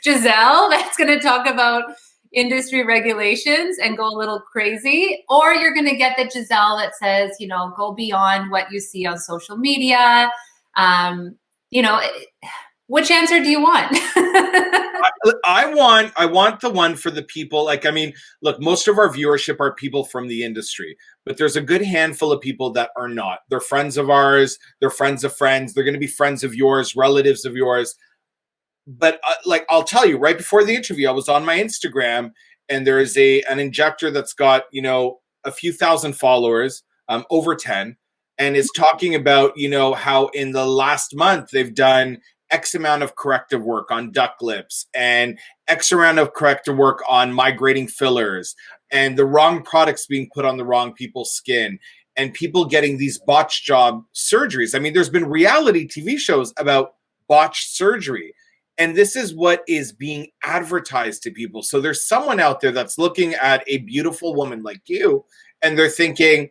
Giselle that's going to talk about industry regulations and go a little crazy, or you're going to get the Giselle that says, go beyond what you see on social media. Which answer do you want? I want the one for the people. Look, most of our viewership are people from the industry, but there's a good handful of people that are not. They're friends of ours. They're friends of friends. They're going to be friends of yours, relatives of yours. But I'll tell you, right before the interview, I was on my Instagram, and there is an injector that's got, a few thousand followers, over 10, and is talking about, how in the last month they've done X amount of corrective work on duck lips and X amount of corrective work on migrating fillers, and the wrong products being put on the wrong people's skin, and people getting these botched job surgeries. I mean, there's been reality TV shows about botched surgery, and this is what is being advertised to people. So there's someone out there that's looking at a beautiful woman like you, and they're thinking,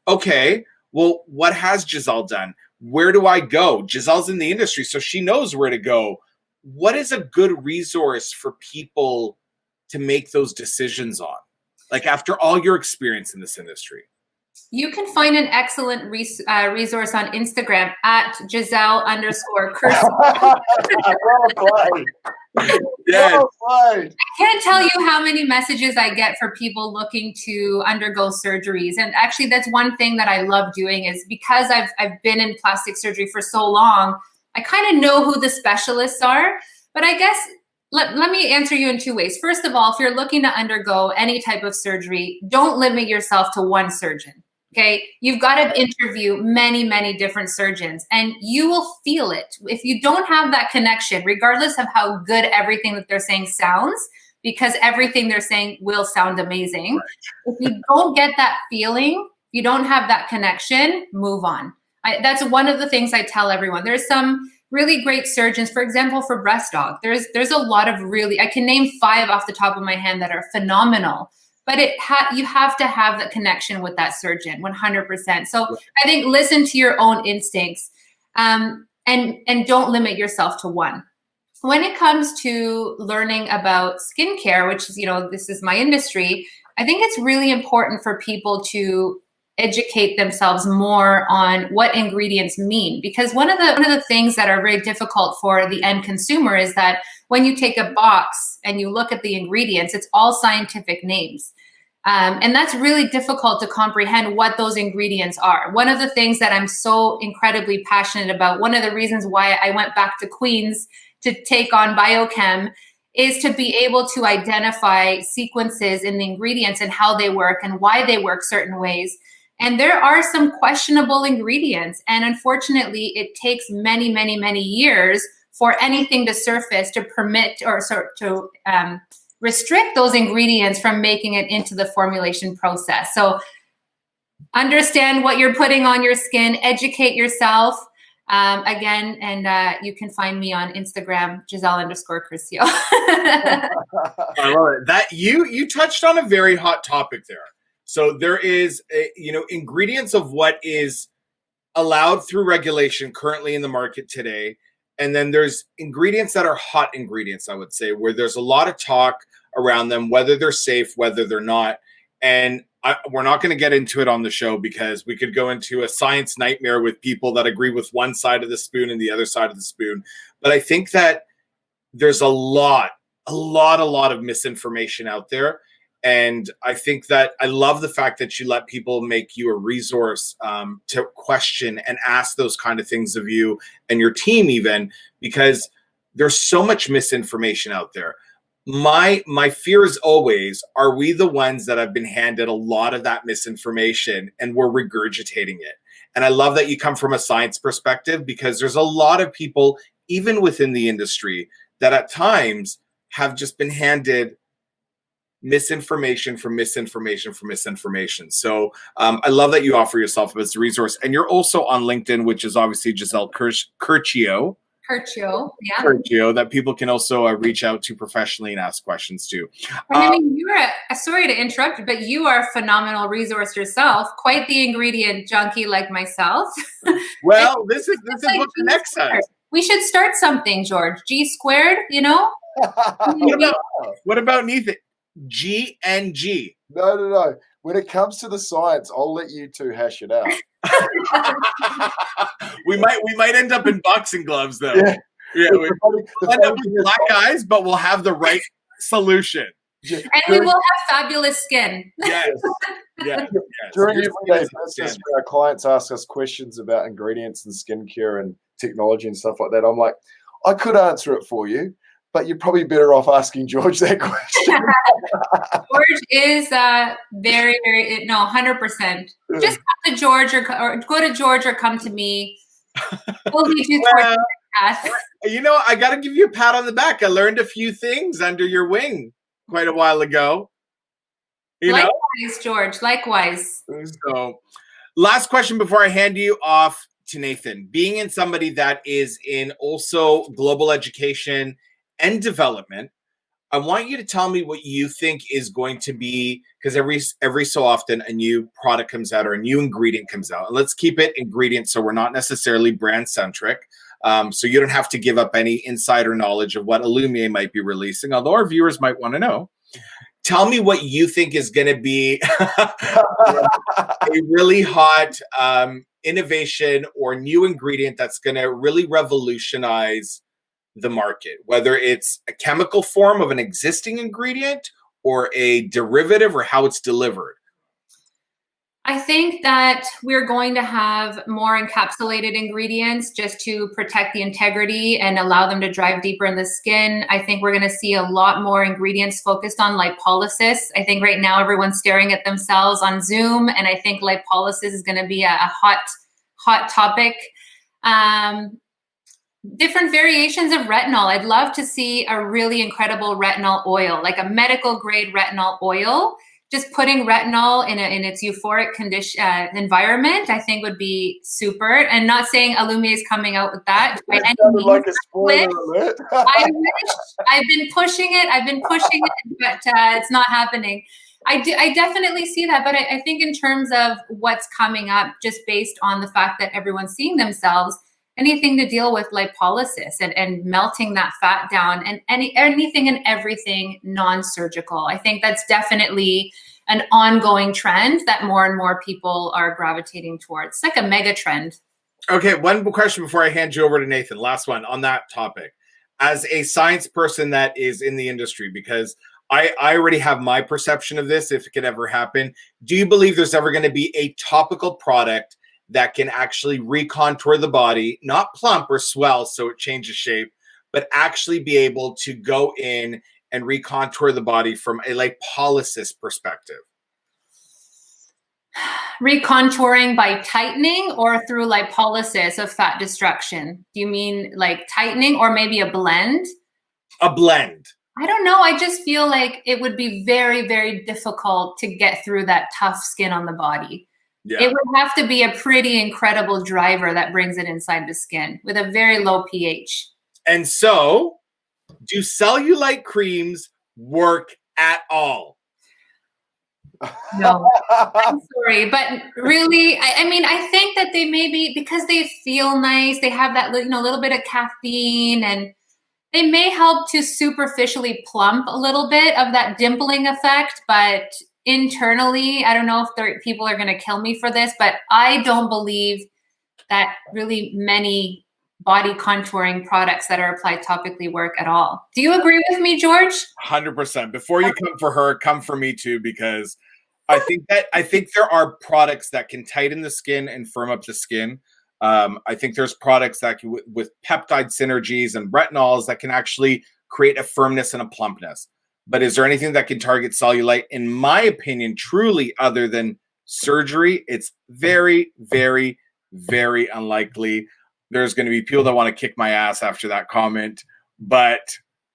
okay, well, what has Giselle done? Where do I go? Giselle's in the industry, so she knows where to go. What is a good resource for people to make those decisions on? Like, after all your experience in this industry. You can find an excellent resource on Instagram at Giselle_Curcio. Yeah. I can't tell you how many messages I get for people looking to undergo surgeries. And actually, that's one thing that I love doing, is because I've been in plastic surgery for so long, I kind of know who the specialists are. But I guess let me answer you in two ways. First of all, if you're looking to undergo any type of surgery, don't limit yourself to one surgeon. Okay, you've got to interview many, many different surgeons, and you will feel it. If you don't have that connection, regardless of how good everything that they're saying sounds, because everything they're saying will sound amazing. If you don't get that feeling, you don't have that connection, move on. That's one of the things I tell everyone. There's some really great surgeons, for example, for breast aug. There's a lot of I can name 5 off the top of my hand that are phenomenal. But you have to have that connection with that surgeon, 100%. So I think listen to your own instincts, and don't limit yourself to one. When it comes to learning about skincare, which is, this is my industry, I think it's really important for people to educate themselves more on what ingredients mean, because one of the things that are very difficult for the end consumer is that when you take a box and you look at the ingredients, it's all scientific names. And that's really difficult to comprehend what those ingredients are. One of the things that I'm so incredibly passionate about, one of the reasons why I went back to Queens to take on biochem is to be able to identify sequences in the ingredients and how they work and why they work certain ways. And there are some questionable ingredients. And unfortunately, it takes many, many, many years for anything to surface to permit or to restrict those ingredients from making it into the formulation process. So understand what you're putting on your skin, educate yourself. Again, and you can find me on Instagram, Giselle_Curcio. I love it. That you touched on a very hot topic there. So there is, ingredients of what is allowed through regulation currently in the market today. And then there's ingredients that are hot ingredients, I would say, where there's a lot of talk around them, whether they're safe, whether they're not. And we're not going to get into it on the show because we could go into a science nightmare with people that agree with one side of the spoon and the other side of the spoon. But I think that there's a lot of misinformation out there. And I think that I love the fact that you let people make you a resource to question and ask those kind of things of you and your team even, because there's so much misinformation out there. My fear is always, are we the ones that have been handed a lot of that misinformation and we're regurgitating it? And I love that you come from a science perspective, because there's a lot of people, even within the industry, that at times have just been handed misinformation for misinformation for misinformation. So I love that you offer yourself as a resource. And you're also on LinkedIn, which is obviously Giselle Curcio. Curcio, yeah. Curcio, that people can also reach out to professionally and ask questions to. And I mean, you're sorry to interrupt you, but you are a phenomenal resource yourself, quite the ingredient junkie like myself. Well, this is like what connects us. We should start something, George. G squared, What about Nathan? GNG. No. When it comes to the science, I'll let you two hash it out. we might end up in boxing gloves though. Yeah, we'll end up with black eyes, but we'll have the right solution. And we will have fabulous skin. Yes. During everyday business, where our clients ask us questions about ingredients and skincare and technology and stuff like that, I'm like, I could answer it for you, but you're probably better off asking George that question. George is very, very, 100%. Just come to George or go to George or come to me. We'll lead you towards the path. I got to give you a pat on the back. I learned a few things under your wing quite a while ago. Likewise, George. Likewise. So, last question before I hand you off to Nathan. Being in somebody that is in also global education and development, I want you to tell me what you think is going to be, because every so often a new product comes out or a new ingredient comes out. And let's keep it ingredient so we're not necessarily brand centric. So you don't have to give up any insider knowledge of what Illumia might be releasing, although our viewers might want to know. Tell me what you think is going to be a really hot innovation or new ingredient that's going to really revolutionize the market, whether it's a chemical form of an existing ingredient or a derivative or how it's delivered. I think that we're going to have more encapsulated ingredients just to protect the integrity and allow them to drive deeper in the skin. I think we're going to see a lot more ingredients focused on lipolysis. I think right now everyone's staring at themselves on Zoom, and I think lipolysis is going to be a hot topic. Different variations of retinol. I'd love to see a really incredible retinol oil, like a medical grade retinol oil. Just putting retinol in its euphoric environment, I think would be super. And not saying Illumia is coming out with that. By any means. Like a spoiler alert. I wish. I've been pushing it, but it's not happening. I definitely see that, but I think in terms of what's coming up, just based on the fact that everyone's seeing themselves, anything to deal with lipolysis and melting that fat down, and anything and everything non-surgical. I think that's definitely an ongoing trend that more and more people are gravitating towards. It's like a mega trend. Okay, one question before I hand you over to Nathan. Last one on that topic. As a science person that is in the industry, because I already have my perception of this, if it could ever happen, do you believe there's ever going to be a topical product that can actually recontour the body, not plump or swell so it changes shape, but actually be able to go in and recontour the body from a lipolysis perspective? Recontouring by tightening or through lipolysis of fat destruction? Do you mean like tightening or maybe a blend? A blend. I don't know. I just feel like it would be very, very difficult to get through that tough skin on the body. Yeah. It would have to be a pretty incredible driver that brings it inside the skin with a very low pH. And so, do cellulite creams work at all? No, I'm sorry, but really, I mean, I think that they maybe, because they feel nice, they have that, little bit of caffeine, and they may help to superficially plump a little bit of that dimpling effect, but internally, I don't know if people are going to kill me for this, but I don't believe that really many body contouring products that are applied topically work at all. Do you agree with me, George? 100%. Before you come for her, come for me too, because I think there are products that can tighten the skin and firm up the skin. I think there's products that can, with peptide synergies and retinols, that can actually create a firmness and a plumpness. But is there anything that can target cellulite? In my opinion, truly, other than surgery, it's very, very, very unlikely. There's going to be people that want to kick my ass after that comment, but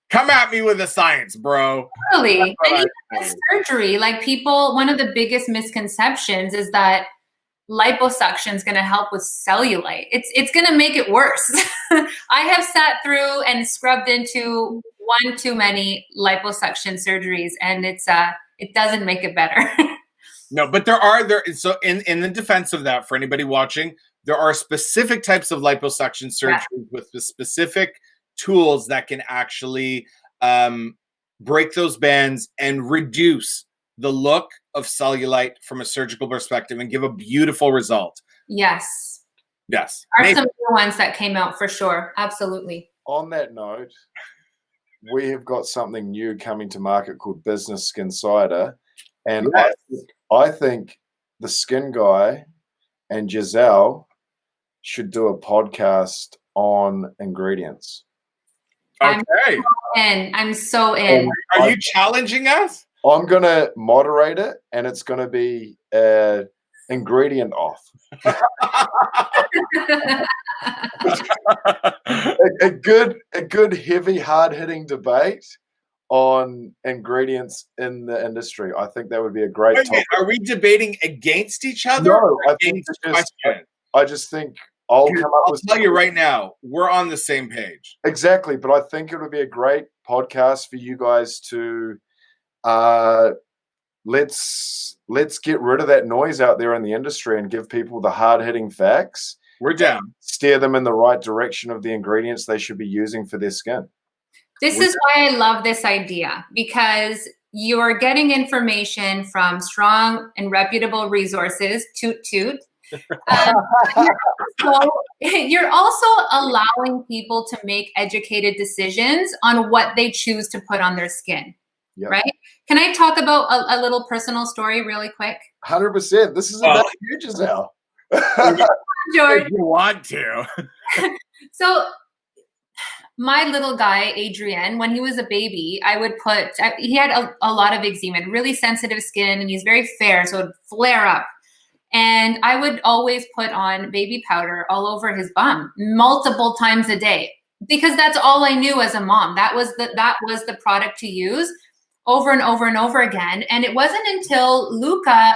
come at me with the science, bro. Really? And even with surgery, like one of the biggest misconceptions is that liposuction is going to help with cellulite. It's going to make it worse. I have sat through and scrubbed into one too many liposuction surgeries, and it doesn't make it better. No, but so in the defense of that, for anybody watching, there are specific types of liposuction surgeries with the specific tools that can actually break those bands and reduce the look of cellulite from a surgical perspective and give a beautiful result. Yes. Yes. There are some new ones that came out for sure. Absolutely. On that note, we have got something new coming to market called Business Skin Cider. And yes. I think the Skin Guy and Giselle should do a podcast on ingredients. Okay. I'm so in. Are you challenging us? I'm going to moderate it, and it's going to be ingredient off. a good, heavy, hard-hitting debate on ingredients in the industry. I think that would be a great topic. Are we debating against each other? No, I just think I'll tell you right now, we're on the same page. Exactly, but I think it would be a great podcast for you guys to let's get rid of that noise out there in the industry and give people the hard-hitting facts. We're down. Steer them in the right direction of the ingredients they should be using for their skin. This is why I love this idea, because you're getting information from strong and reputable resources, toot toot. So you're also allowing people to make educated decisions on what they choose to put on their skin. Yep. Right? Can I talk about a little personal story really quick? 100%. This is about you, Giselle. George. If you want to. So my little guy, Adrian, when he was a baby, he had a lot of eczema, really sensitive skin, and he's very fair, so it would flare up. And I would always put on baby powder all over his bum multiple times a day, because that's all I knew as a mom. That was the product to use over and over and over again. And it wasn't until Luca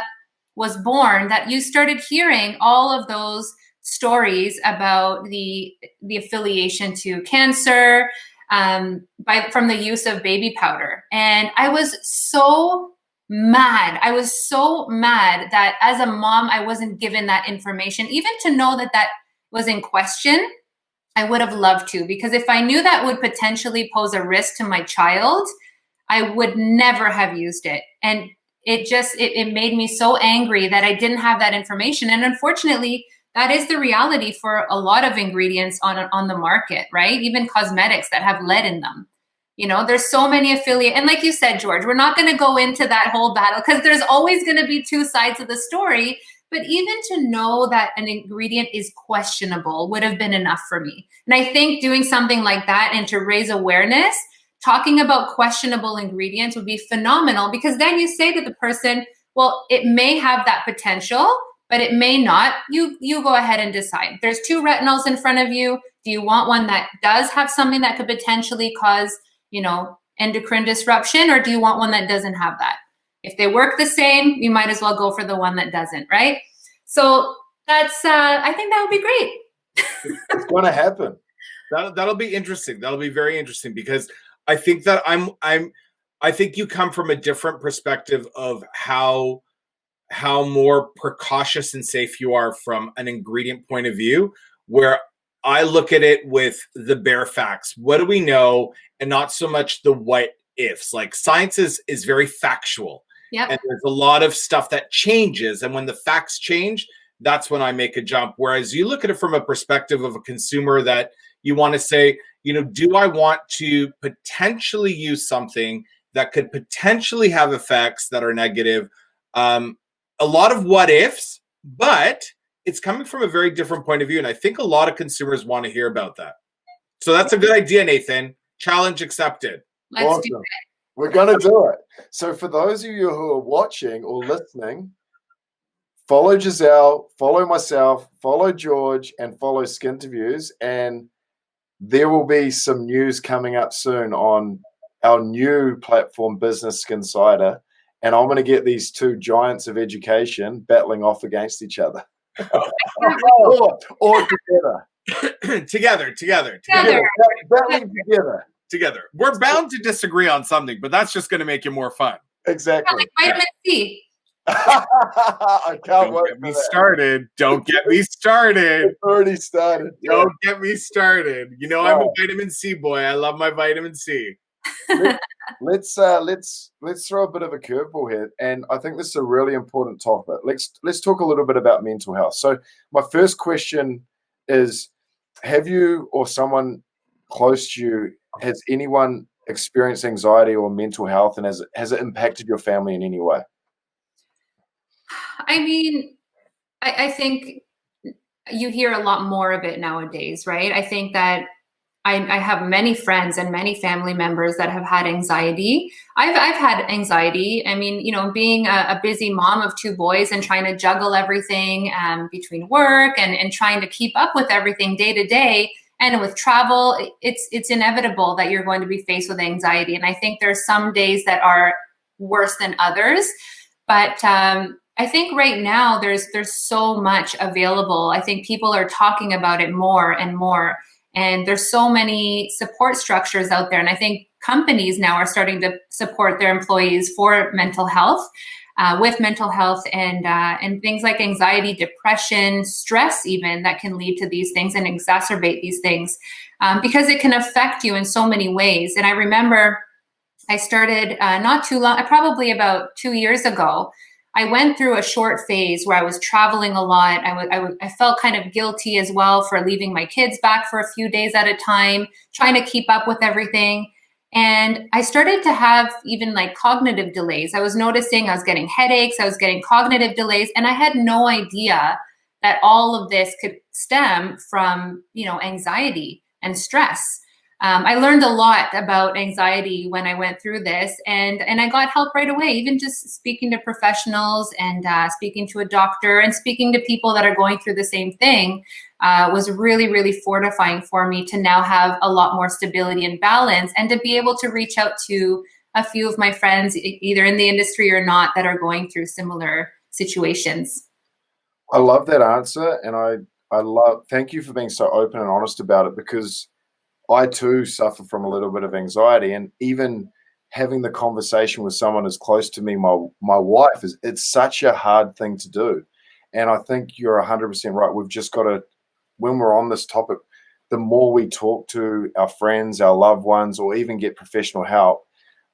was born that you started hearing all of those stories about the affiliation to cancer from the use of baby powder. And I was so mad. I was so mad that as a mom, I wasn't given that information, even to know that was in question. I would have loved to, because if I knew that would potentially pose a risk to my child, I would never have used it. And it made me so angry that I didn't have that information. And unfortunately, that is the reality for a lot of ingredients on the market, right? Even cosmetics that have lead in them. There's so many affiliate. And like you said, George, we're not going to go into that whole battle, because there's always going to be two sides of the story. but even to know that an ingredient is questionable would have been enough for me. And I think doing something like that and to raise awareness, talking about questionable ingredients would be phenomenal, because then you say to the person, well, it may have that potential, but it may not. You go ahead and decide. There's 2 retinols in front of you. Do you want one that does have something that could potentially cause, endocrine disruption, or do you want one that doesn't have that? If they work the same, you might as well go for the one that doesn't, right? So that's, I think that would be great. It's going to happen. That'll be interesting. That'll be very interesting, because I think that I think you come from a different perspective of how more precautious and safe you are from an ingredient point of view, where I look at it with the bare facts. What do we know? And not so much the what ifs. Like, science is very factual. Yep. And there's a lot of stuff that changes. And when the facts change, that's when I make a jump. Whereas you look at it from a perspective of a consumer, that you want to say, do I want to potentially use something that could potentially have effects that are negative? A lot of what ifs, but it's coming from a very different point of view. And I think a lot of consumers want to hear about that. So that's a good idea, Nathan. Challenge accepted. Let's do it. We're going to do it. So for those of you who are watching or listening, follow Giselle, follow myself, follow George, and follow Skinterviews. And there will be some news coming up soon on our new platform, Business Skinsider. And I'm going to get these 2 giants of education battling off against each other. or together. Together. Battling Together. We're bound to disagree on something, but that's just going to make it more fun. Exactly. Like vitamin C. I can't wait. Don't get me started. Don't get me started. It's already started. Don't get me started. I'm a vitamin C boy. I love my vitamin C. Let's throw a bit of a curveball here, and I think this is a really important topic. Let's talk a little bit about mental health. So my first question is, have you or someone close to you, has anyone experienced anxiety or mental health, and has it impacted your family in any way? I mean, I think you hear a lot more of it nowadays, right? I think that I have many friends and many family members that have had anxiety. I've had anxiety. I mean, being a busy mom of 2 boys and trying to juggle everything between work and trying to keep up with everything day to day, and with travel, it's inevitable that you're going to be faced with anxiety. And I think there's some days that are worse than others, but I think right now there's so much available. I think people are talking about it more and more. And there's so many support structures out there. And I think companies now are starting to support their employees for mental health, with mental health and things like anxiety, depression, stress, even that can lead to these things and exacerbate these things because it can affect you in so many ways. And I remember I started not too long, probably about 2 years ago. I went through a short phase where I was traveling a lot. I felt kind of guilty as well for leaving my kids back for a few days at a time, trying to keep up with everything. And I started to have even like cognitive delays. I was noticing I was getting headaches, I was getting cognitive delays, and I had no idea that all of this could stem from, anxiety and stress. I learned a lot about anxiety when I went through this, and I got help right away, even just speaking to professionals and speaking to a doctor and speaking to people that are going through the same thing was really, really fortifying for me to now have a lot more stability and balance, and to be able to reach out to a few of my friends, either in the industry or not, that are going through similar situations. I love that answer, and thank you for being so open and honest about it, because I too suffer from a little bit of anxiety, and even having the conversation with someone as close to me, my wife, it's such a hard thing to do. And I think you're 100% right. We've just got to, when we're on this topic, the more we talk to our friends, our loved ones, or even get professional help,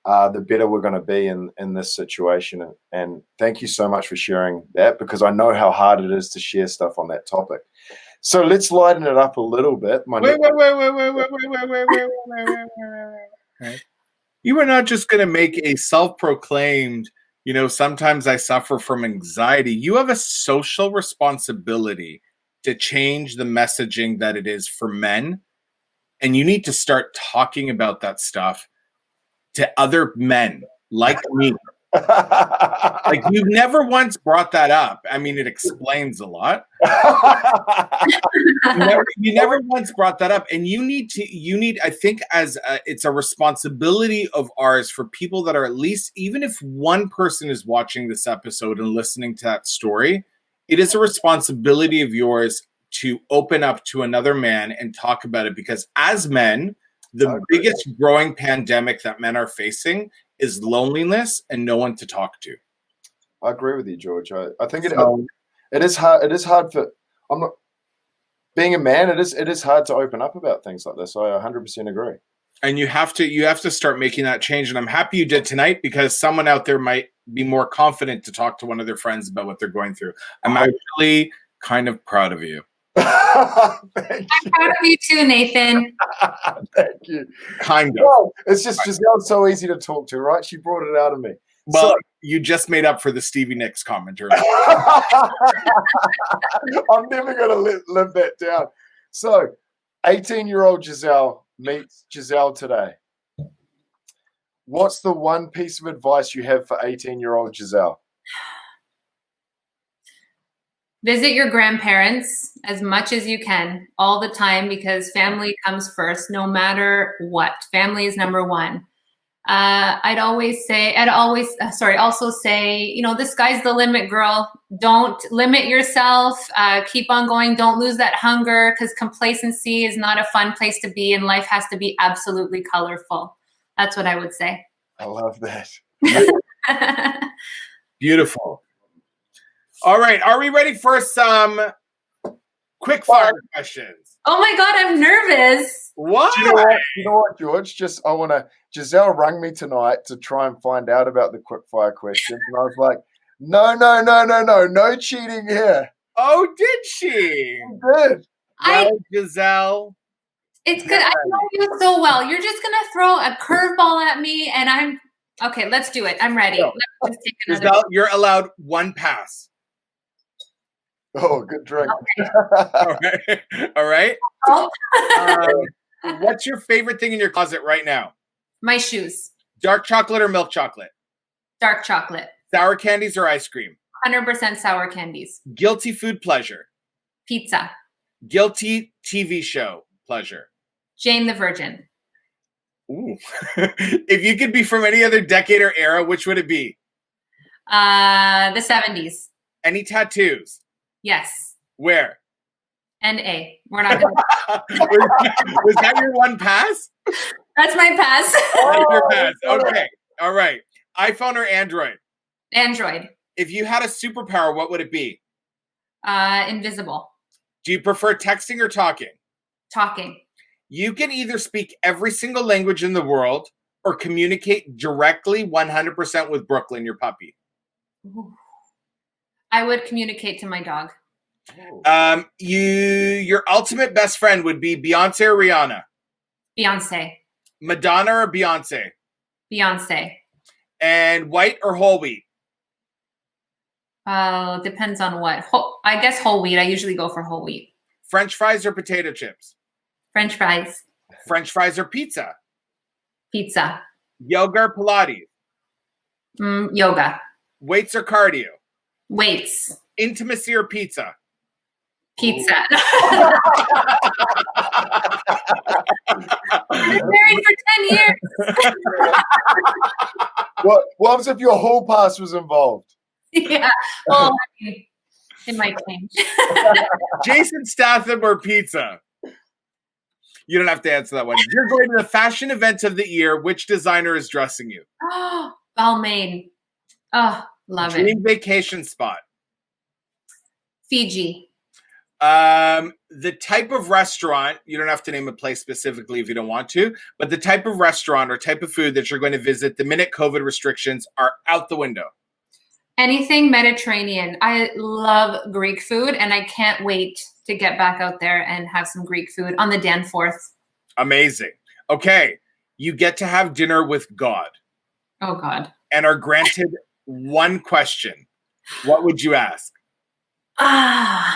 the better we're going to be in this situation. And thank you so much for sharing that, because I know how hard it is to share stuff on that topic. So let's lighten it up a little bit. Wait. You are not just going to make a self-proclaimed, sometimes I suffer from anxiety. You have a social responsibility to change the messaging that it is for men. And you need to start talking about that stuff to other men like me. Like, you've never once brought that up. I mean, it explains a lot. you never once brought that up. And I think it's a responsibility of ours for people that are, at least, even if one person is watching this episode and listening to that story, it is a responsibility of yours to open up to another man and talk about it. Because as men, the biggest growing pandemic that men are facing is loneliness and no one to talk to. I agree with you, George. I think it is hard. It is hard for being a man. It is hard to open up about things like this. I 100% agree. And you have to start making that change. And I'm happy you did tonight, because someone out there might be more confident to talk to one of their friends about what they're going through. I'm actually kind of proud of you. I'm proud of you too, Nathan. Thank you. Kind of. Well, it's just Giselle's so easy to talk to, right? She brought it out of me. Well, you just made up for the Stevie Nicks comment earlier. I'm never going to live that down. So, 18-year-old Giselle meets Giselle today. What's the one piece of advice you have for 18-year-old Giselle? Visit your grandparents as much as you can all the time, because family comes first, no matter what. Family is number one. Also say, the sky's the limit, girl. Don't limit yourself. Keep on going. Don't lose that hunger, because complacency is not a fun place to be, and life has to be absolutely colorful. That's what I would say. I love that. Beautiful. All right. Are we ready for some quick fire questions? Oh my God, I'm nervous. What? You know what, George? Giselle rang me tonight to try and find out about the quick fire questions. And I was like, no cheating here. Oh, did she? She did. Well, Giselle. It's good. I know you so well. You're just going to throw a curveball at me, and okay, let's do it. I'm ready. No. Let's take Giselle, you're allowed one pass. Oh, good drink. Okay. All right. Oh. What's your favorite thing in your closet right now? My shoes. Dark chocolate or milk chocolate? Dark chocolate. Sour candies or ice cream? 100% sour candies. Guilty food pleasure? Pizza. Guilty TV show pleasure? Jane the Virgin. Ooh. If you could be from any other decade or era, which would it be? The 70s. Any tattoos? Yes. Where? NA. We're not going to. Was that your one pass? That's my pass. That's your pass. Okay. All right. iPhone or Android? Android. If you had a superpower, what would it be? Invisible. Do you prefer texting or talking? Talking. You can either speak every single language in the world or communicate directly 100% with Brooklyn, your puppy. Ooh. I would communicate to my dog. Your ultimate best friend would be Beyonce or Rihanna? Beyonce. Madonna or Beyonce? Beyonce. And white or whole wheat? Depends on what. I guess whole wheat. I usually go for whole wheat. French fries or potato chips? French fries. French fries or pizza? Pizza. Yoga or Pilates? Yoga. Weights or cardio? Weights. Intimacy or pizza? Pizza. I've been married for 10 years. What happens if your whole pass was involved? Yeah. Well, it might change. Jason Statham or pizza? You don't have to answer that one. You're going to the fashion event of the year. Which designer is dressing you? Oh, Balmain. Oh, love it. Dream vacation spot? Fiji. The type of restaurant, you don't have to name a place specifically if you don't want to, but the type of restaurant or type of food that you're going to visit the minute COVID restrictions are out the window. Anything Mediterranean. I love Greek food, and I can't wait to get back out there and have some Greek food on the Danforth. Amazing. Okay. You get to have dinner with God. Oh, God. And are granted one question, what would you ask? I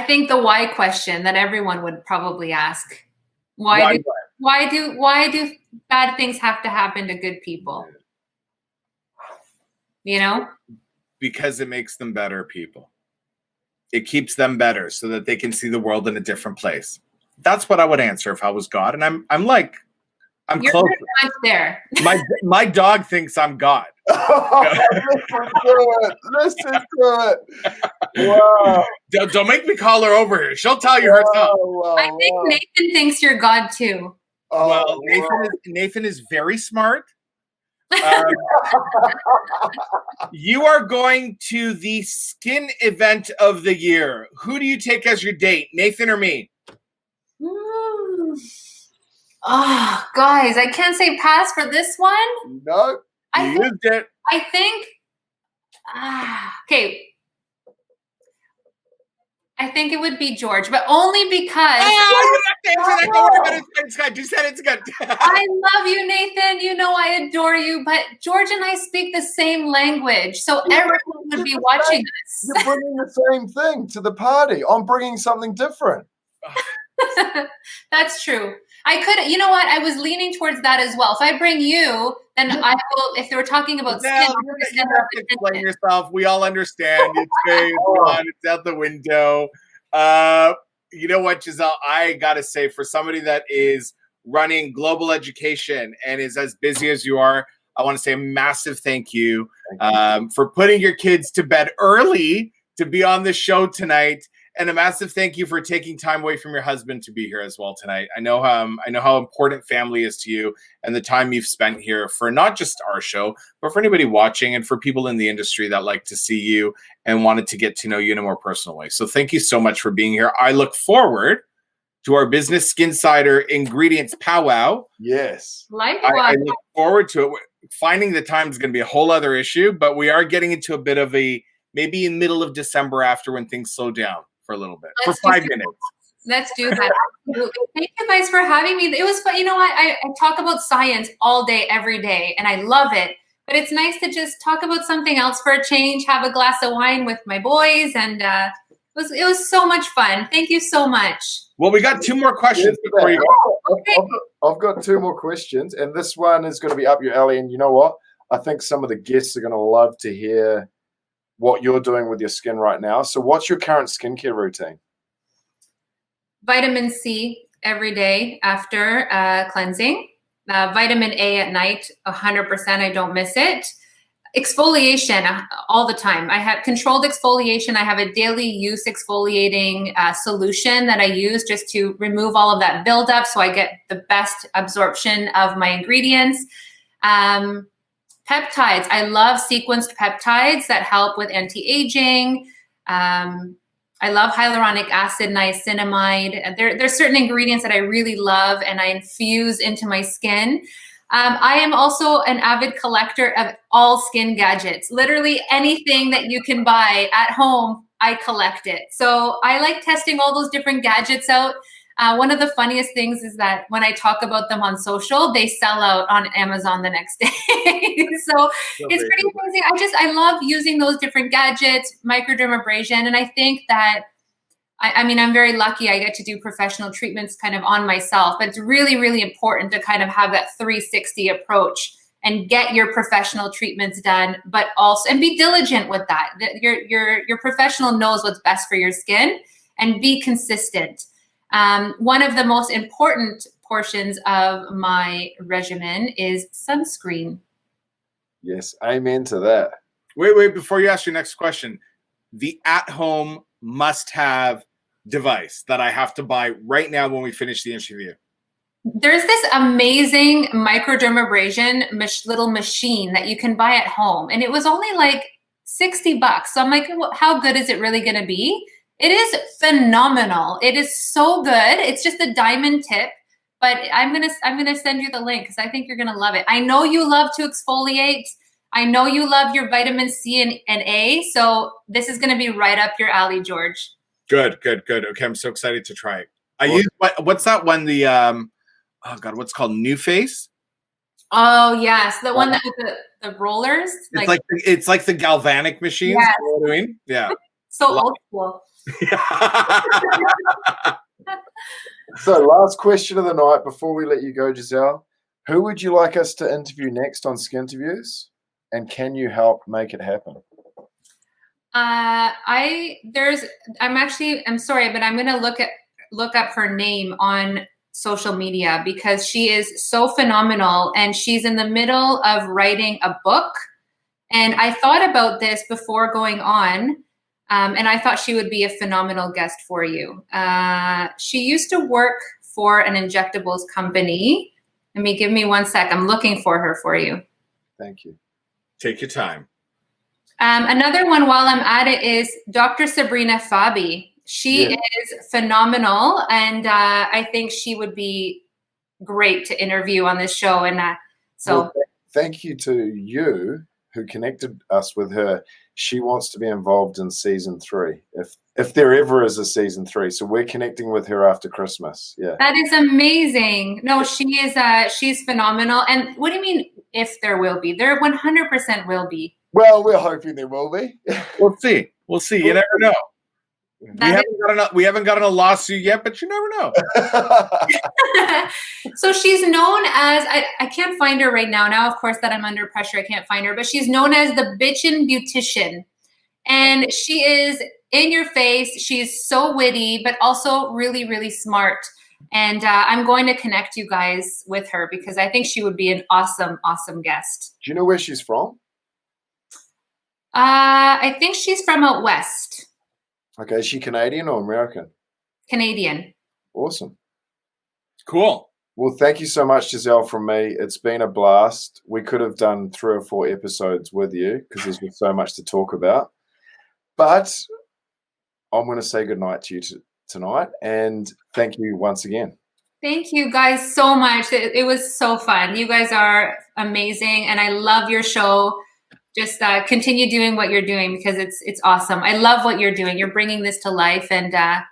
think the why question that everyone would probably ask. Why do bad things have to happen to good people? You know? Because it makes them better people. It keeps them better so that they can see the world in a different place. That's what I would answer if I was God. And I'm You're close. not there. My dog thinks I'm God. Listen to it. Wow. Don't make me call her over here. She'll tell you herself. Wow, I think Nathan thinks you're God too. Well, Nathan is very smart. You are going to the skin event of the year. Who do you take as your date, Nathan or me? Oh, guys, I can't say pass for this one. No, you used it. I think. Okay. I think it would be George, but only because. Oh, you have to answer that. Don't worry about it. It's good. You said it's good. I love you, Nathan. You know I adore you, but George and I speak the same language, so everyone would be watching us. You're bringing the same thing to the party. I'm bringing something different. That's true. I could, you know what? I was leaning towards that as well. If I bring you, then I will. If they were talking about skin, you have to explain yourself. We all understand. It's phase one. It's out the window. You know what, Giselle? I gotta say, for somebody that is running global education and is as busy as you are, I want to say a massive thank you for putting your kids to bed early to be on the show tonight. And a massive thank you for taking time away from your husband to be here as well tonight. I know how important family is to you and the time you've spent here for not just our show, but for anybody watching and for people in the industry that like to see you and wanted to get to know you in a more personal way. So thank you so much for being here. I look forward to our Business Skinsider Ingredients Powwow. Yes. Likewise. I look forward to it. Finding the time is going to be a whole other issue, but we are getting into a bit of a, maybe in middle of December after when things slow down for a little bit, for 5 minutes. Let's do that. Thank you guys for having me. It was fun. You know what? I talk about science all day, every day, and I love it. But it's nice to just talk about something else for a change, have a glass of wine with my boys, and it was so much fun. Thank you so much. Well, we got 2 more questions before you go. Okay. I've got 2 more questions, and this one is going to be up your alley. And you know what? I think some of the guests are going to love to hear what you're doing with your skin right now. So what's your current skincare routine? Vitamin C every day after cleansing. Vitamin A at night, 100%. I don't miss it. Exfoliation all the time. I have controlled exfoliation. I have a daily use exfoliating solution that I use just to remove all of that buildup so I get the best absorption of my ingredients. Peptides. I love sequenced peptides that help with anti-aging. I love hyaluronic acid, niacinamide. There's certain ingredients that I really love and I infuse into my skin. I am also an avid collector of all skin gadgets. Literally anything that you can buy at home, I collect it. So I like testing all those different gadgets out. One of the funniest things is that when I talk about them on social, they sell out on Amazon the next day. So it's pretty amazing. I love using those different gadgets, microdermabrasion. And I think that, I mean, I'm very lucky I get to do professional treatments kind of on myself, but it's really, really important to kind of have that 360 approach and get your professional treatments done, but also, and be diligent with that. Your professional knows what's best for your skin, and be consistent. One of the most important portions of my regimen is sunscreen. Yes, amen to that. Wait, before you ask your next question, the at-home must-have device that I have to buy right now when we finish the interview. There's this amazing microdermabrasion little machine that you can buy at home, and it was only like $60. So I'm like, how good is it really going to be? It is phenomenal. It is so good. It's just a diamond tip, but I'm gonna send you the link because I think you're gonna love it. I know you love to exfoliate. I know you love your vitamin C and A. So this is gonna be right up your alley, George. Good. Okay, I'm so excited to try it. I use what's that one? The what's it called? New Face. Oh yes, the one that with the rollers. It's like the galvanic machines. Yes. You know what I mean? Yeah. So old school. So, last question of the night before we let you go, Giselle. Who would you like us to interview next on Skinterviews? And can you help make it happen? I'm sorry, but I'm gonna look up her name on social media because she is so phenomenal and she's in the middle of writing a book. And I thought about this before going on. And I thought she would be a phenomenal guest for you. She used to work for an injectables company. Give me 1 sec. I'm looking for her for you. Thank you. Take your time. Another one while I'm at it is Dr. Sabrina Fabi. She is phenomenal. And I think she would be great to interview on this show. And thank you to you who connected us with her. She wants to be involved in season 3, if there ever is a season 3. So we're connecting with her after Christmas. Yeah, that is amazing. No, she is. She's phenomenal. And what do you mean? If there will be, there 100% will be. Well, we're hoping there will be. We'll see. We'll see. You never know. We haven't gotten a lawsuit yet, but you never know. So she's known as, I can't find her right now. Now, of course, that I'm under pressure, I can't find her, but she's known as the Bitchin' Beautician. And she is in your face. She's so witty, but also really, really smart. And I'm going to connect you guys with her because I think she would be an awesome, awesome guest. Do you know where she's from? I think she's from out west. Okay, is she Canadian or American? Canadian. Awesome. Cool. Well, thank you so much, Giselle, from me. It's been a blast. We could have done 3 or 4 episodes with you because there's been so much to talk about. But I'm going to say goodnight to you tonight, and thank you once again. Thank you guys so much. It was so fun. You guys are amazing, and I love your show. Just continue doing what you're doing because it's awesome. I love what you're doing. You're bringing this to life, and I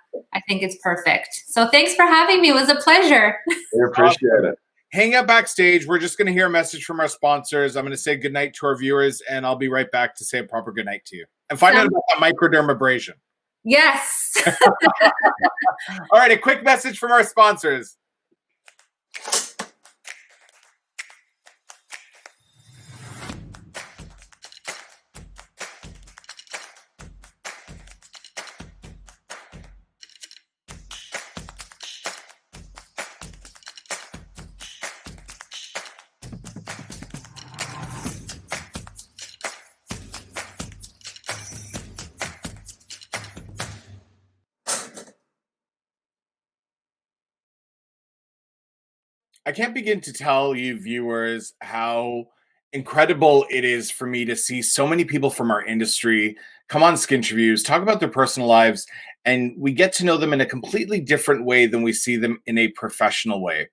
think it's perfect. So thanks for having me. It was a pleasure. We appreciate it. Hang out backstage. We're just going to hear a message from our sponsors. I'm going to say goodnight to our viewers, and I'll be right back to say a proper goodnight to you. And find out about that microdermabrasion. Yes. All right, a quick message from our sponsors. I can't begin to tell you viewers how incredible it is for me to see so many people from our industry come on Skinterviews, talk about their personal lives, and we get to know them in a completely different way than we see them in a professional way.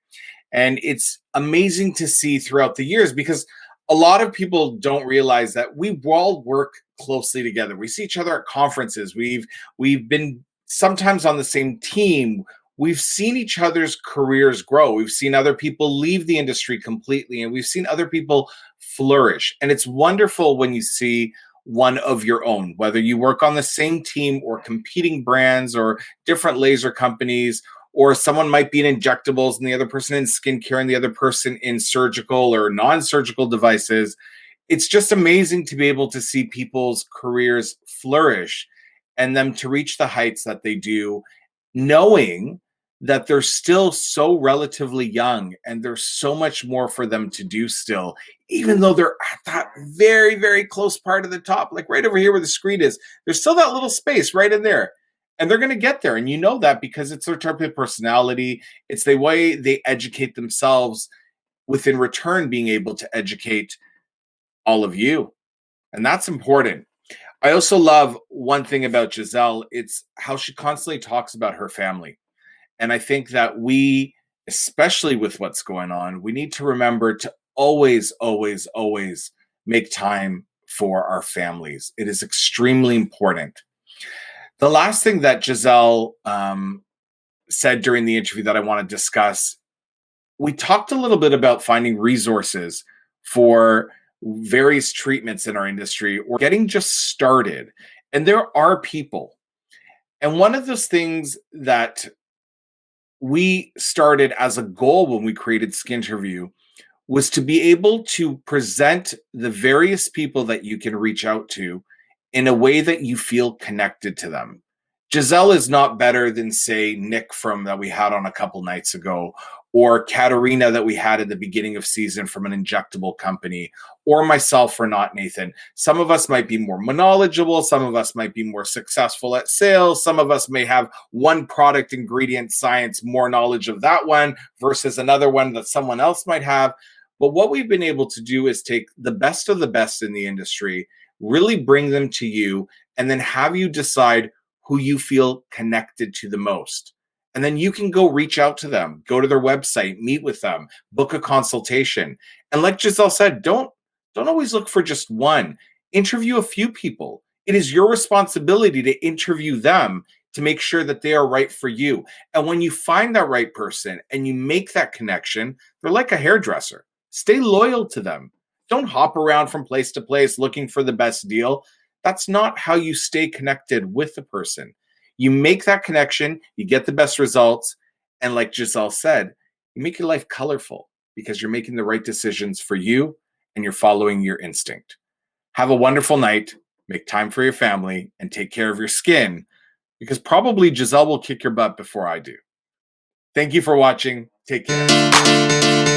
And it's amazing to see throughout the years because a lot of people don't realize that we all work closely together. We see each other at conferences. We've been sometimes on the same team. We've seen each other's careers grow. We've seen other people leave the industry completely, and we've seen other people flourish. And it's wonderful when you see one of your own, whether you work on the same team or competing brands or different laser companies, or someone might be in injectables and the other person in skincare and the other person in surgical or non-surgical devices. It's just amazing to be able to see people's careers flourish and them to reach the heights that they do, knowing that they're still so relatively young and there's so much more for them to do still, even though they're at that very, very close part of the top, like right over here where the screen is, there's still that little space right in there. And they're going to get there. And you know that because it's their type of personality. It's the way they educate themselves with, in return, being able to educate all of you. And that's important. I also love one thing about Giselle. It's how she constantly talks about her family. And I think that we, especially with what's going on, we need to remember to always, always, always make time for our families. It is extremely important. The last thing that Giselle said during the interview that I want to discuss we talked a little bit about finding resources for various treatments in our industry or getting just started. And there are people. And one of those things that we started as a goal when we created Skinterview was to be able to present the various people that you can reach out to in a way that you feel connected to them. Giselle is not better than, say, Nick from that we had on a couple nights ago, or Katerina that we had at the beginning of season from an injectable company, or myself or not Nathan. Some of us might be more knowledgeable. Some of us might be more successful at sales. Some of us may have one product ingredient science, more knowledge of that one versus another one that someone else might have. But what we've been able to do is take the best of the best in the industry, really bring them to you, and then have you decide who you feel connected to the most. And then you can go reach out to them, go to their website, meet with them, book a consultation. And like Giselle said, don't always look for just one. Interview a few people. It is your responsibility to interview them to make sure that they are right for you. And when you find that right person and you make that connection, they're like a hairdresser. Stay loyal to them. Don't hop around from place to place looking for the best deal. That's not how you stay connected with the person. You make that connection, you get the best results, and like Giselle said, you make your life colorful because you're making the right decisions for you and you're following your instinct. Have a wonderful night, make time for your family, and take care of your skin because probably Giselle will kick your butt before I do. Thank you for watching. Take care.